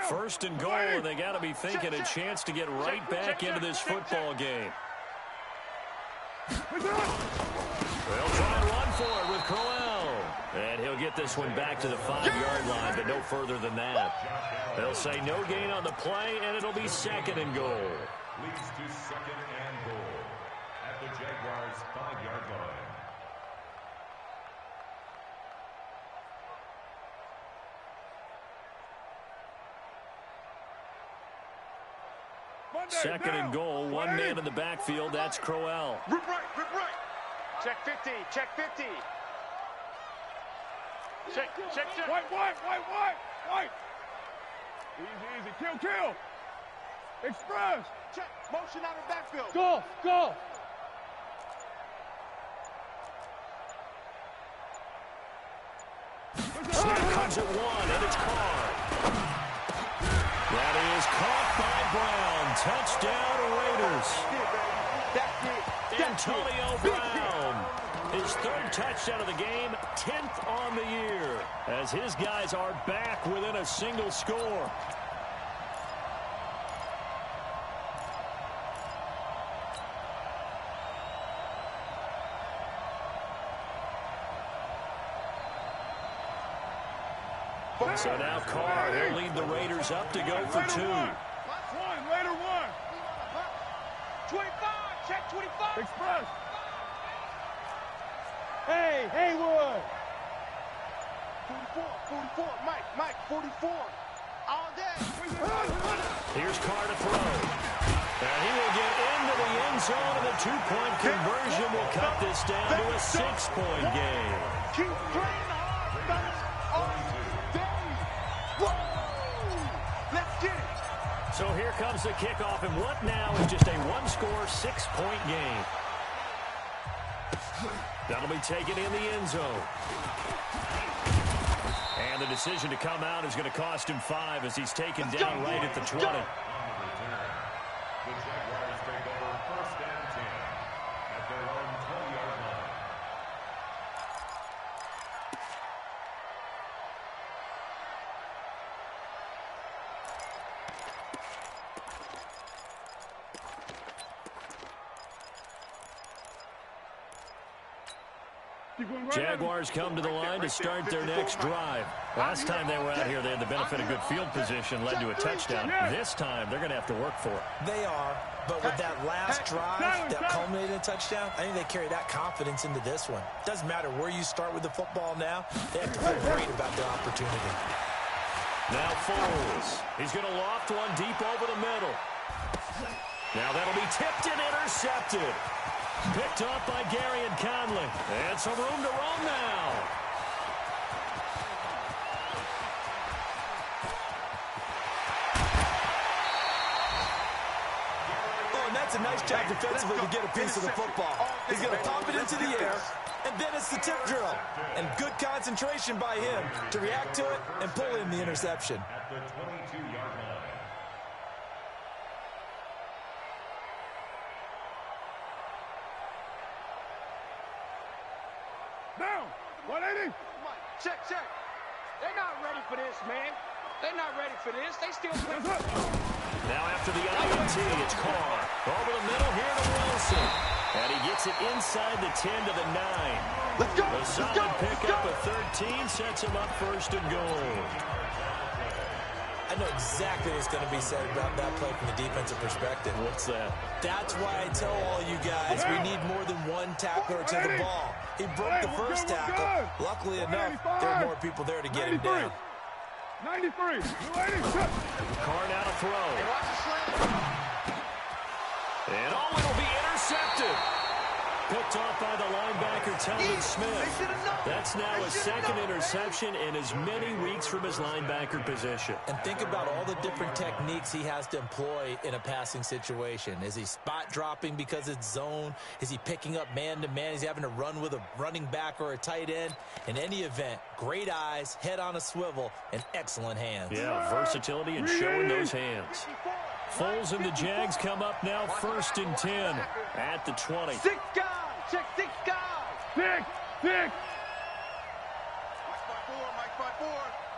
First and goal, and they got to be thinking a chance to get right back into this football game. They'll try and run for it with Crowell. And he'll get this one back to the 5-yard line, but no further than that. They'll say no gain on the play, and it'll be 2nd and goal. Leads to 2nd and goal at the Jaguars' 5-yard line. Second and goal, 1 man in the backfield. That's Crowell. Rip right, rip right. Check 50, check 50. Check, check, check. White. Easy. Kill. Express. Check. Motion out of backfield. Go. Snap comes at 1, and it's Carr. That is caught by Brown. Touchdown, Raiders. Antonio Brown. His 3rd touchdown of the game, 10th on the year, as his guys are back within a single score. So now Carr, he'll lead the Raiders up to go for 2. Later one. 25, check 25. Express. Hey, Haywood. 44, Mike, 44. All day. Here's Carr to throw. And he will get into the end zone, and the 2-point conversion will cut this down to a 6-point game. Keep playing hard, fellas. Let's get it. So here comes the kickoff, and what now is just a 1-score, 6-point game. That'll be taken in the end zone. And the decision to come out is going to cost him 5 as he's taken down right at the 20. On the return, the Jaguars take over 1st and 10 at their own 20-yard line. Jaguars come to the line to start their next drive. Last time they were out here, they had the benefit of good field position, led to a touchdown. This time, they're going to have to work for it. They are, but with that last drive that culminated in a touchdown, I think they carry that confidence into this one. Doesn't matter where you start with the football now, they have to feel great about their opportunity. Now Foles. He's going to loft one deep over the middle. Now that'll be tipped and intercepted. Picked up by Gary and Conley. And some room to roam now. a nice job defensively to get a piece of the football. He's going to pop it into the air, and then it's the tip drill. And good concentration by him to react to it and pull in the interception. At the 22-yard line. Down. 180. Check. They're not ready for this, man. They're not ready for this. They still play. Now after the INT, it's Carr. Over the middle here to Wilson. And he gets it inside the 10 to the 9. Let's go. A solid pickup of 13 sets him up first and goal. I know exactly what's going to be said about that play from the defensive perspective. What's that? That's why I tell all you guys we need more than one tackler to the ball. He broke the first tackle. Luckily enough, there are more people there to get him down. 93. 280. Carr now to throw. And it'll be intercepted. Picked off by the linebacker, Telvin Smith. That's now his second interception in as many weeks from his linebacker position. And think about all the different techniques he has to employ in a passing situation. Is he spot dropping because it's zone? Is he picking up man-to-man? Is he having to run with a running back or a tight end? In any event, great eyes, head on a swivel, and excellent hands. Yeah, versatility and showing those hands. Foles and the Jags come up now first and 10 at the 20. 6 guys. Check 6 guys. 6.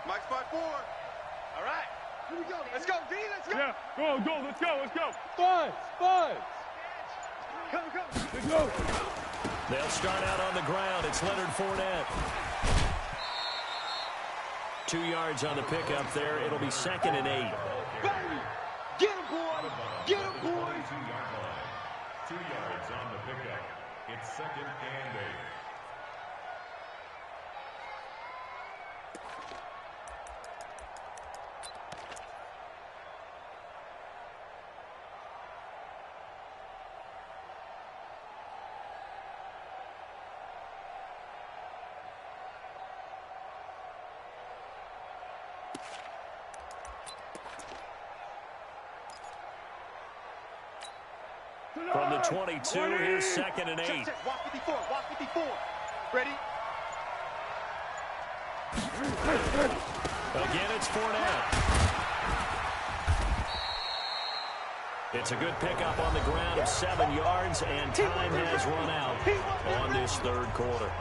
Mike's by 4. All right. Here we go. Let's go, D. Let's go. Yeah. Go. Let's go. Five. Go. Let's go. They'll start out on the ground. It's Leonard Fournette. 2 yards on the pickup there. It'll be 2nd and 8. Baby. Get him, boy. Get him, boy. 22-yard line. 2 yards on the pickup. It's 2nd and 8. From the 22, here's 2nd and 8. Check. Walk 54. Ready? Again, it's Fournette. It's a good pickup on the ground of 7 yards, and time has run out on this third quarter.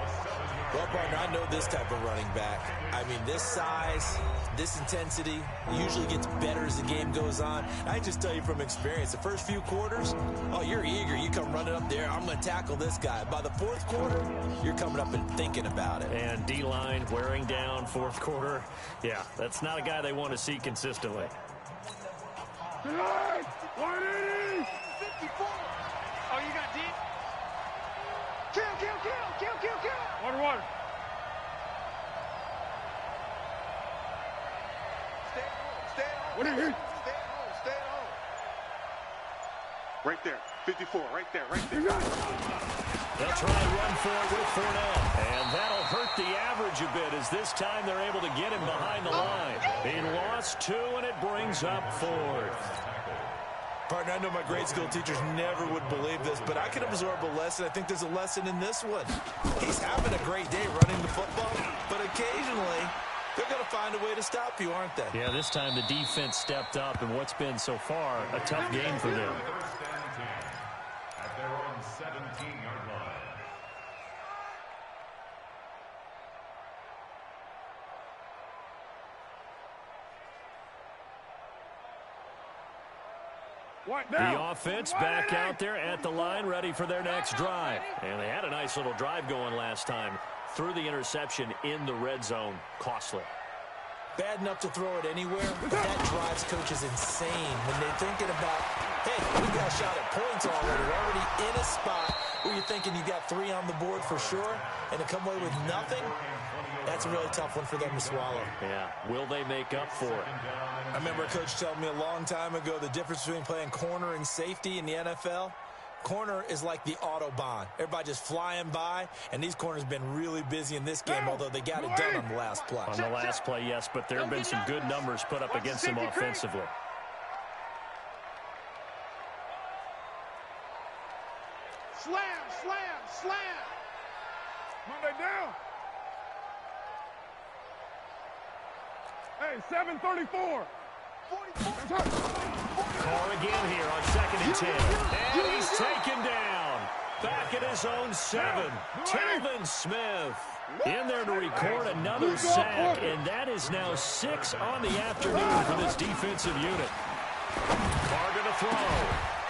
Well, partner, I know this type of running back. I mean, this size, this intensity usually gets better as the game goes on. I just tell you from experience, the first few quarters, oh, you're eager. You come running up there, I'm going to tackle this guy. By the fourth quarter, you're coming up and thinking about it. And D-line wearing down fourth quarter. Yeah, that's not a guy they want to see consistently. 180. 54. Oh, you got deep? Kill. Water. Stay at home. What are you? Stay at home. Right there. 54. Right there. They'll try and run for it with Fournette. And that'll hurt the average a bit as this time they're able to get him behind the line. He lost 2, and it brings up 4th. Partner, I know my grade school teachers never would believe this, but I can absorb a lesson. I think there's a lesson in this one. He's having a great day running the football, but occasionally they're going to find a way to stop you, aren't they? Yeah, this time the defense stepped up in what's been so far a tough game for them. First and 10 at their own 17-yard line. The offense back out there at the line, ready for their next drive. And they had a nice little drive going last time. Threw the interception in the red zone. Costly. Bad enough to throw it anywhere, but that drives coaches insane when they're thinking about, hey, we got a shot at points already. We're already in a spot where you're thinking you got 3 on the board for sure, and to come away with nothing, that's a really tough one for them to swallow. Yeah, will they make up for it? I remember a coach telling me a long time ago the difference between playing corner and safety in the NFL. Corner is like the Autobahn. Everybody just flying by, and these corners have been really busy in this game, although they got it done on the last play. On the last play, yes, but there have been some good numbers put up against them offensively. Slam. Monday down. Hey, 7:34. 44. Carr again here on 2nd and 10. And he's taken down. Back at his own 7. Telvin Smith in there to record another sack. And that is now 6 on the afternoon for this defensive unit. Carr going to throw.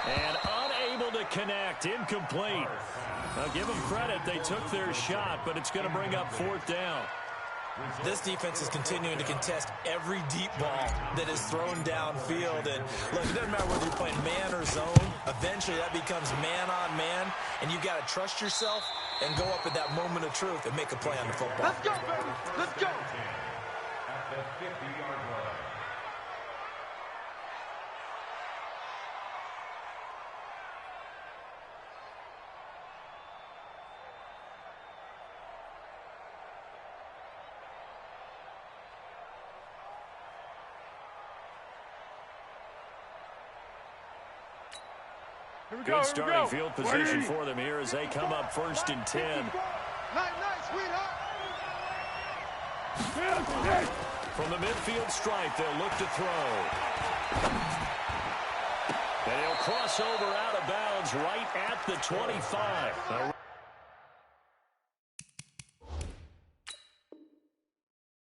And unable to connect. Incomplete. Now give them credit. They took their shot, but it's going to bring up 4th down. This defense is continuing to contest every deep ball that is thrown downfield. And look, it doesn't matter whether you're playing man or zone. Eventually, that becomes man on man. And you got to trust yourself and go up at that moment of truth and make a play on the football. Let's go, baby. Let's go. At the 50-yard line. Good starting field position for them here as they come up 1st and 10. Nice, sweetheart. From the midfield stripe, they'll look to throw. And he'll cross over out of bounds right at the 25.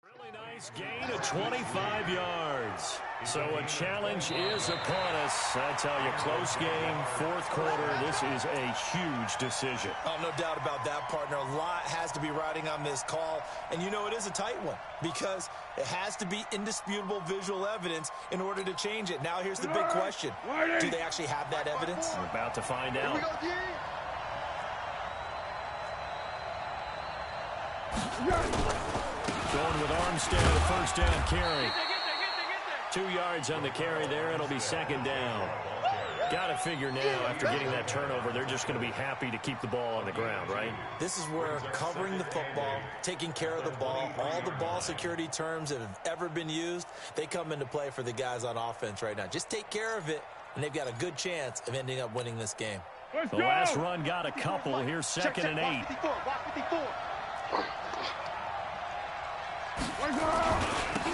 Really nice gain of 25 yards. So a challenge is upon us. I tell you, close game, 4th quarter. This is a huge decision. Oh, no doubt about that, partner. A lot has to be riding on this call. And you know it is a tight one because it has to be indisputable visual evidence in order to change it. Now here's the big question. Do they actually have that evidence? We're about to find out. Going with Armstead, a 1st down carry. 2 yards on the carry there. It'll be 2nd down. Got to figure now, after getting that turnover, they're just going to be happy to keep the ball on the ground, right? This is where covering the football, taking care of the ball, all the ball security terms that have ever been used, they come into play for the guys on offense right now. Just take care of it, and they've got a good chance of ending up winning this game. The last run got a couple. Here's 2nd and 8.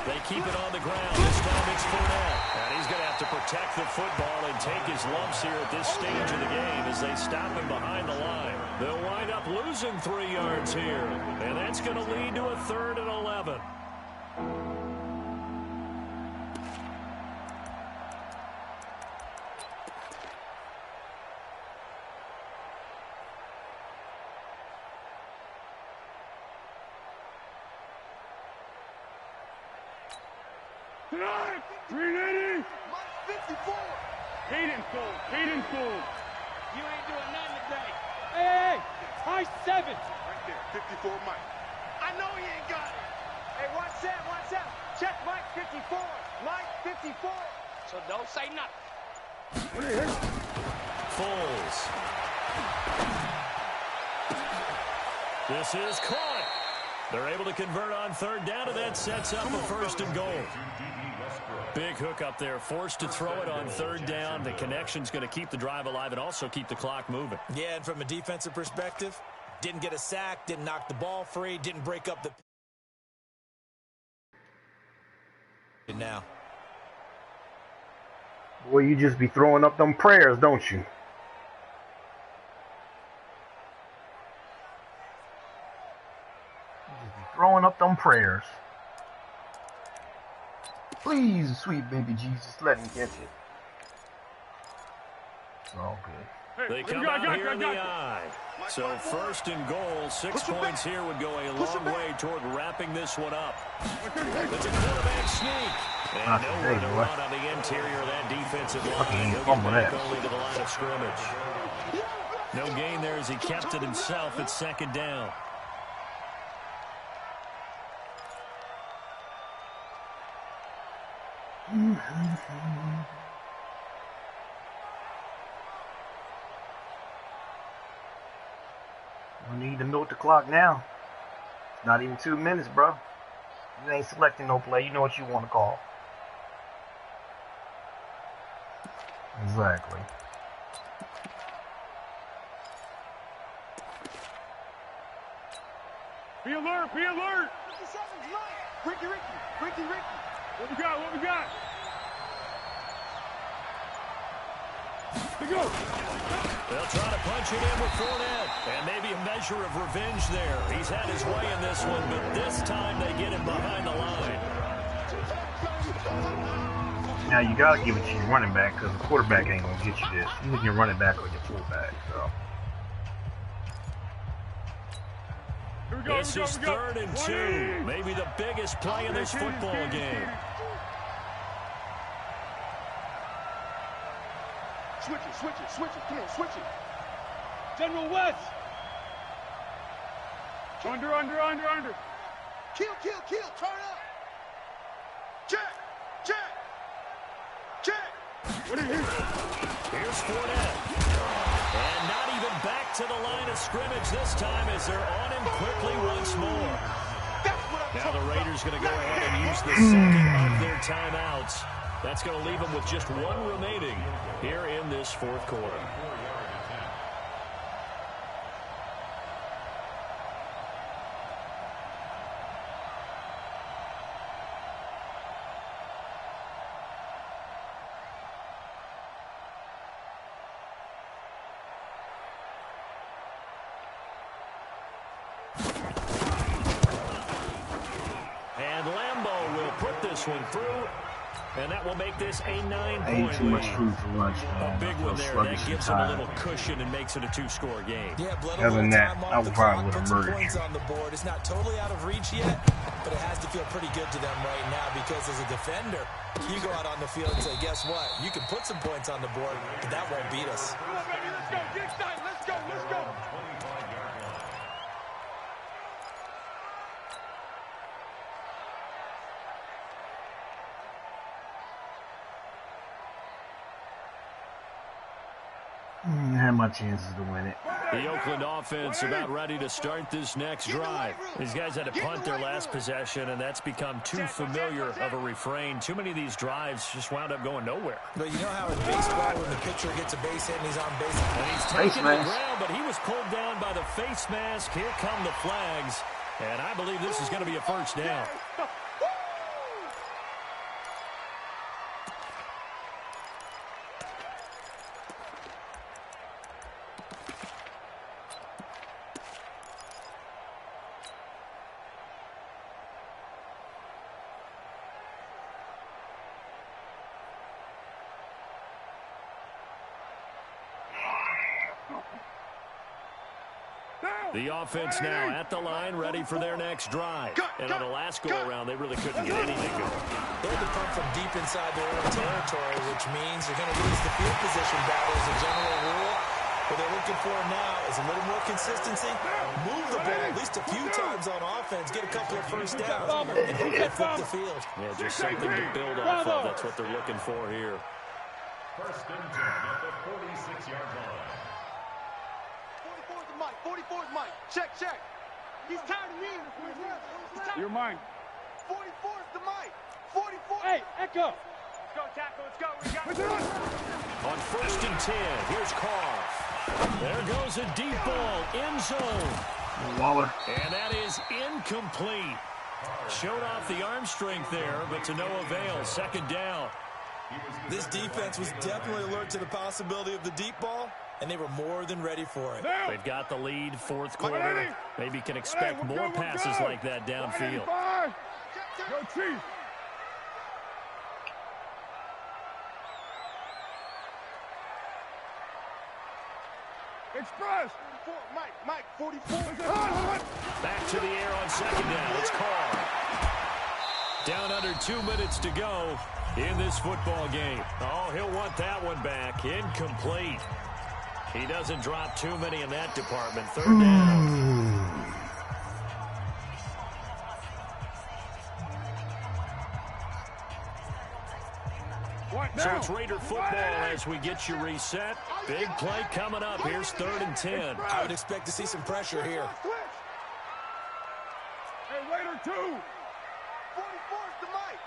They keep it on the ground. This time it's Fournette. And he's going to have to protect the football and take his lumps here at this stage of the game as they stop him behind the line. They'll wind up losing 3 yards here. And that's going to lead to a 3rd and 11. Tonight, 380. 54. Hayden Fool. You ain't doing nothing today. Hey, high 7. Right there, 54 Mike. I know he ain't got it. Hey, watch that. Check Mike 54. Mike 54. So don't say nothing. Foles. This is caught. They're able to convert on 3rd down, and that sets up a 1st and goal. Big hook up there, forced to throw it on 3rd down. The connection's going to keep the drive alive and also keep the clock moving. Yeah, and from a defensive perspective, didn't get a sack, didn't knock the ball free, didn't break up the... Now. Boy, you just be throwing up them prayers, don't you? Throwing up them prayers. Please, sweet baby Jesus, let him catch it. It's all good. They come out here in the eye. So 1st and goal, 6 points here would go a long way toward wrapping this one up. It's a quarterback sneak. And nowhere to run on the interior of that defensive line. He'll get back only to the line of scrimmage. No gain there as he kept it himself at 2nd down. We need to milk the clock now. It's not even 2 minutes, bro. You ain't selecting no play. You know what you want to call. Exactly. Be alert, be alert. 57's Mike. Ricky. What we got? Here we go. They'll try to punch it in with Fournette. And maybe a measure of revenge there. He's had his way in this one, but this time they get him behind the line. Now you gotta give it to your running back because the quarterback ain't gonna get you this. Even your running back or your fullback. So. This is 3rd and 2. Maybe the biggest play in this football game. Switch it. Come on, switch it. General West. Under. Kill. Turn up. Check. What are you here? Here's Fournette. And not even back to the line of scrimmage this time as they're on him quickly once more. Now the Raiders going to go ahead and use the second of their timeouts. That's going to leave them with just one remaining here in this 4th quarter. And Lambeau will put this one through. And that will make this a 9-point Ain't too much food for lunch, A man. big one there. That gives them a little cushion and makes it a 2-score game. Yeah, Bled, Other than that, I would probably put would have some murdered points you. on the board. It's not totally out of reach yet, but it has to feel pretty good to them right now because as a defender, you go out on the field and say, guess what? You can put some points on the board, but that won't beat us. Come on, baby, let's go. Get excited. Let's go. I had my chances to win it. The Oakland offense about ready to start this next drive. These guys had to punt their last possession, and that's become too familiar of a refrain. Too many of these drives just wound up going nowhere. But you know how in baseball, when the pitcher gets a base hit and he's on base, And he's taking the ground, but he was pulled down by the face mask. Here come the flags, and I believe this is going to be a first down. The offense now at the line, ready for their next drive. And on the last go-around, they really couldn't get anything going. they had to punt from deep inside their own territory, which means you're going to lose the field position battle as a general rule. What they're looking for now is a little more consistency, move the ball at least a few times on offense, get a couple of first downs, and hopefully flip the field. Yeah, just something to build off of. That's what they're looking for here. 1st and 10 at the 46-yard line. 44's Mike. Check. He's tired of me. You're mine. 44's the Mike. 44. Hey, Echo. Let's go, tackle. Let's go. We got it. On 1st and 10, here's Carr. There goes a deep ball, end zone. Waller. And that is incomplete. Showed off the arm strength there, but to no avail. 2nd down. This defense was definitely alert to the possibility of the deep ball, and they were more than ready for it. They've got the lead, 4th quarter. Maybe can expect more passes like that downfield. Go, Chief. Express. 44, Mike. 44. Back to the air on 2nd down. It's Carr. Down under 2 minutes to go in this football game. Oh, he'll want that one back. Incomplete. He doesn't drop too many in that department. 3rd down. So it's Raider football as we get you reset. Big play coming up. Here's 3rd and 10. I would expect to see some pressure here. Hey, Raider 2. 44's the Mike.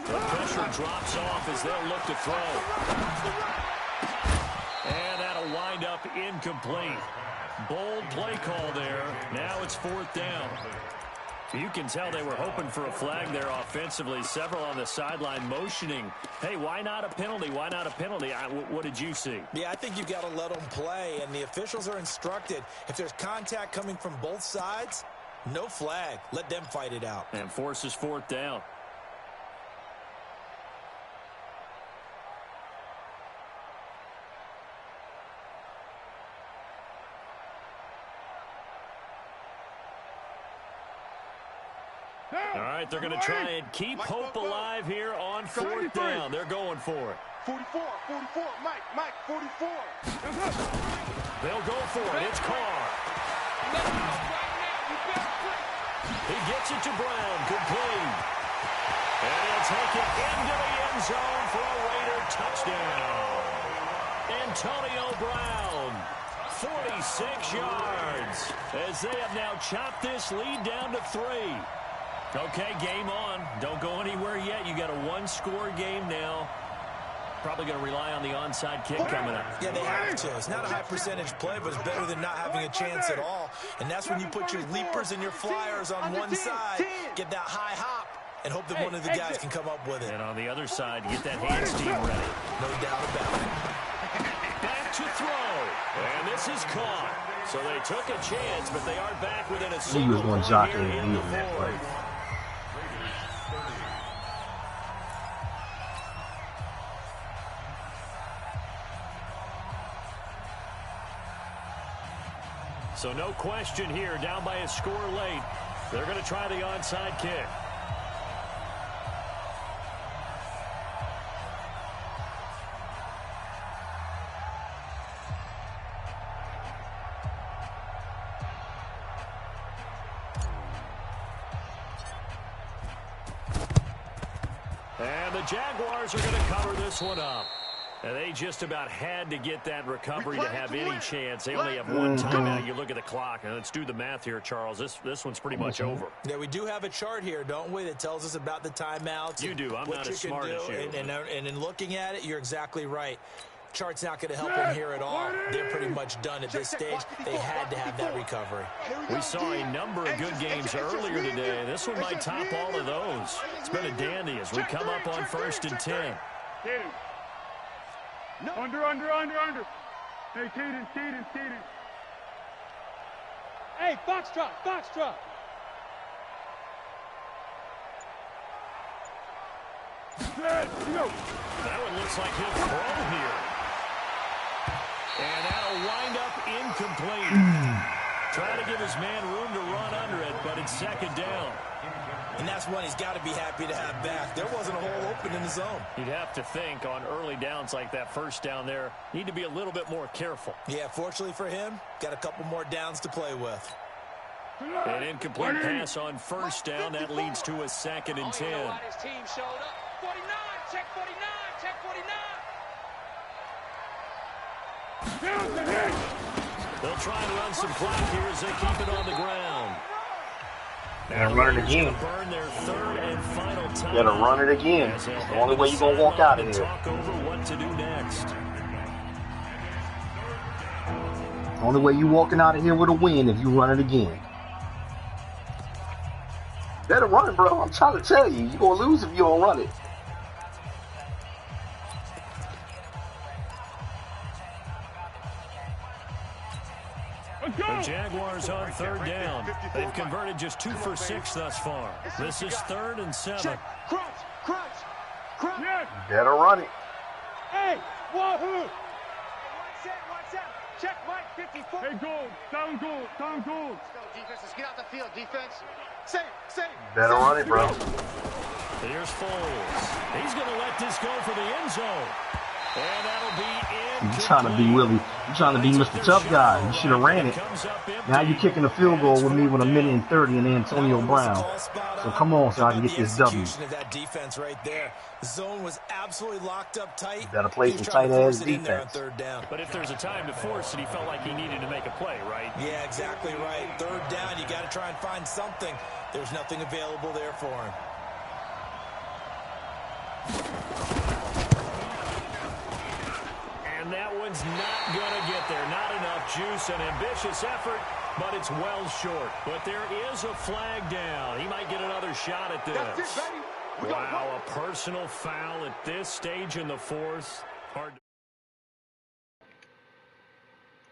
The pressure drops off as they'll look to throw. And that'll wind up incomplete. Bold play call there. Now it's 4th down. You can tell they were hoping for a flag there offensively. Several on the sideline motioning, hey, why not a penalty? Why not a penalty? What did you see? Yeah, I think you've got to let them play, and the officials are instructed. If there's contact coming from both sides, no flag. Let them fight it out. And forces 4th down. All right, they're going to try and keep hope alive here on 4th down. They're going for it. 44, Mike, 44. They'll go for it. It's Carr. He gets it to Brown. Complete. And he'll take it into the end zone for a Raider touchdown. Antonio Brown, 46 yards, as they have now chopped this lead down to 3. Okay, game on. Don't go anywhere yet. You got a 1-score game now. Probably going to rely on the onside kick coming up. Yeah, they have to. It's not a high percentage play, but it's better than not having a chance at all. And that's when you put your leapers and your flyers on one side, get that high hop, and hope that one of the guys can come up with it. And on the other side, get that hands team ready. No doubt about it. Back to throw. And this is caught. So they took a chance, but they are back within a single. He was going to jockey and beat that play. So no question here, down by a score late. They're going to try the onside kick. And the Jaguars are going to cover this one up. And they just about had to get that recovery to have any chance. They only have one timeout. You look at the clock, and let's do the math here, Charles. This one's pretty much over. Yeah, we do have a chart here, don't we, that tells us about the timeouts. You do. I'm not as smart as you. And in looking at it, you're exactly right. Chart's not going to help them here at all. They're pretty much done at this stage. They had to have that recovery. We saw a number of good games earlier today. This one might top all of those. It's been a dandy as we come up on 1st and 10. Under. Hey, Cadence. Hey, Foxtrot. That one looks like he'll throw here. And that'll wind up incomplete. Trying to give his man room to run under it, but it's 2nd down. And that's one he's got to be happy to have back. There wasn't a hole open in the zone. You'd have to think on early downs like that 1st down there, need to be a little bit more careful. Yeah, fortunately for him, got a couple more downs to play with. An incomplete pass on 1st down. That leads to a 2nd and 10. His team showed up. 49, check 49. They'll try and run some clock here as they keep it on the ground. And run it again. Burn their 3rd and final time. You gotta run it again. It's the only way you're gonna walk out of here. Talk over what to do next. The only way you're walking out of here with a win if you run it again. Better run it, bro. I'm trying to tell you. You're gonna lose if you don't run it. The Jaguars on 3rd down. They've converted just 2 for 6 thus far. This is 3rd and 7. Crunch. You better run it. Hey, wahoo! One set. Check Mike, 54. Hey, gold. Down gold. Let's go, defense. Let's get out the field, defense. Say. Better run it, bro. Here's Foles. He's going to let this go for the end zone. And that'll be in. You're trying to be Willie. You're trying to be Mr. Tough Guy. You should have ran it. Now you're kicking a field goal with me with 1:30 and Antonio Brown. So come on, so I can get this W. Of that defense right there. The zone was absolutely locked up tight. You gotta play some tight ass defense. But if there's a time to force it, he felt like he needed to make a play, right? Yeah, exactly right. 3rd down, you got to try and find something. There's nothing available there for him. And that one's not going to get there. Not enough juice. An ambitious effort, but it's well short. But there is a flag down. He might get another shot at this. That's it, baby. Wow, a personal foul at this stage in the fourth. Hard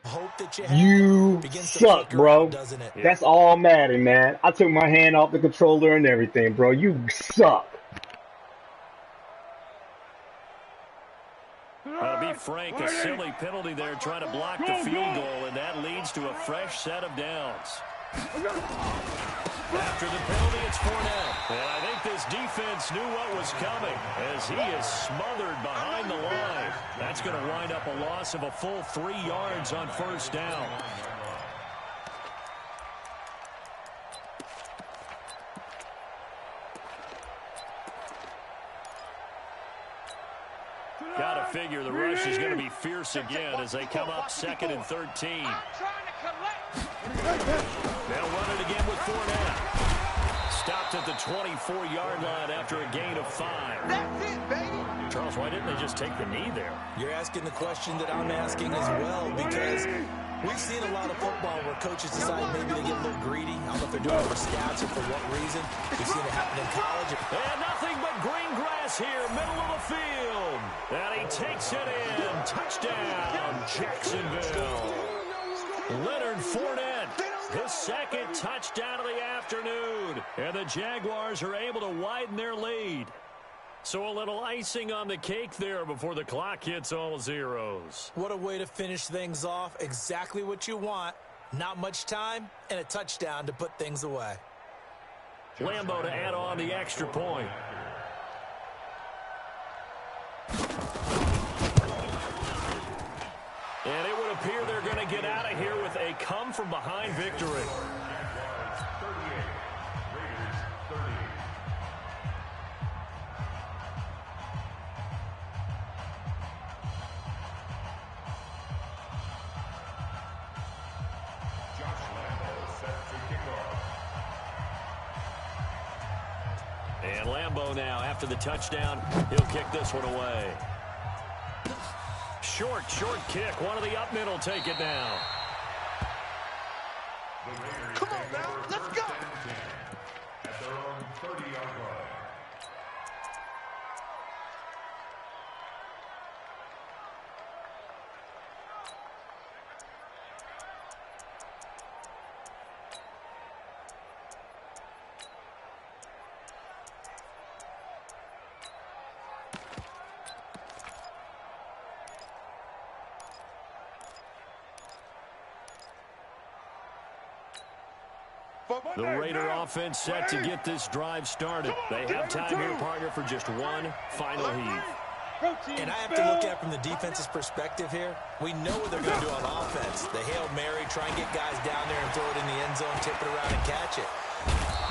to hope that you suck, bro. Doesn't it? That's all Madden, man. I took my hand off the controller and everything, bro. You suck. To be frank, a silly penalty there trying to block the field goal, and that leads to a fresh set of downs. After the penalty, it's Fournette. And I think this defense knew what was coming as he is smothered behind the line. That's going to wind up a loss of a full 3 yards on first down. Got to figure the rush is going to be fierce again as they come up 2nd and 13. They'll run it again with Fournette. Stopped at the 24-yard line after a gain of 5. That's it, baby. Charles, why didn't they just take the knee there? You're asking the question that I'm asking as well, because we've seen a lot of football where coaches decide maybe they get a little greedy. I don't know if they're doing it for stats or for what reason. We've seen it happen in college. And nothing but green grass here, middle of the field. And he takes it in. Touchdown, Jacksonville. Leonard Fournette, his 2nd touchdown of the afternoon. And the Jaguars are able to widen their lead. So a little icing on the cake there before the clock hits all zeros. What a way to finish things off. Exactly what you want. Not much time and a touchdown to put things away. Lambeau to add on the extra point. And it would appear they're going to get out of here with a come-from-behind victory. And Lambeau now, after the touchdown, he'll kick this one away. Short kick. One of the up middle take it now. Come on now, let's go. At their own 30-yard line. The Raider offense set to get this drive started. They have time here, partner, for just one final heave. And I have to look at it from the defense's perspective here. We know what they're going to do on offense. The Hail Mary, try and get guys down there and throw it in the end zone, tip it around and catch it.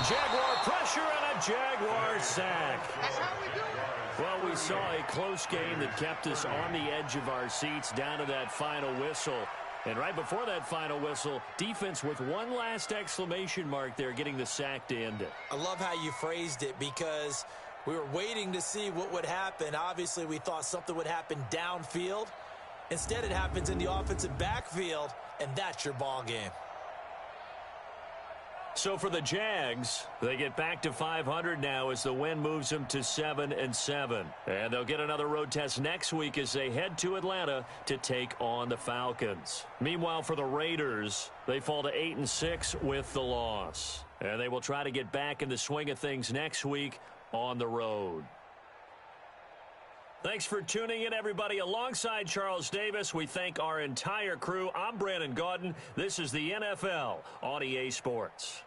Jaguar pressure and a Jaguar sack. That's how we do it. Well, we saw a close game that kept us on the edge of our seats down to that final whistle. And right before that final whistle, defense with one last exclamation mark there, getting the sack to end it. I love how you phrased it, because we were waiting to see what would happen. Obviously, we thought something would happen downfield. Instead, it happens in the offensive backfield, and that's your ball game. So for the Jags, they get back to 500 now as the win moves them to 7-7. And they'll get another road test next week as they head to Atlanta to take on the Falcons. Meanwhile, for the Raiders, they fall to 8-6 with the loss. And they will try to get back in the swing of things next week on the road. Thanks for tuning in, everybody. Alongside Charles Davis, we thank our entire crew. I'm Brandon Gaudin. This is the NFL on EA Sports.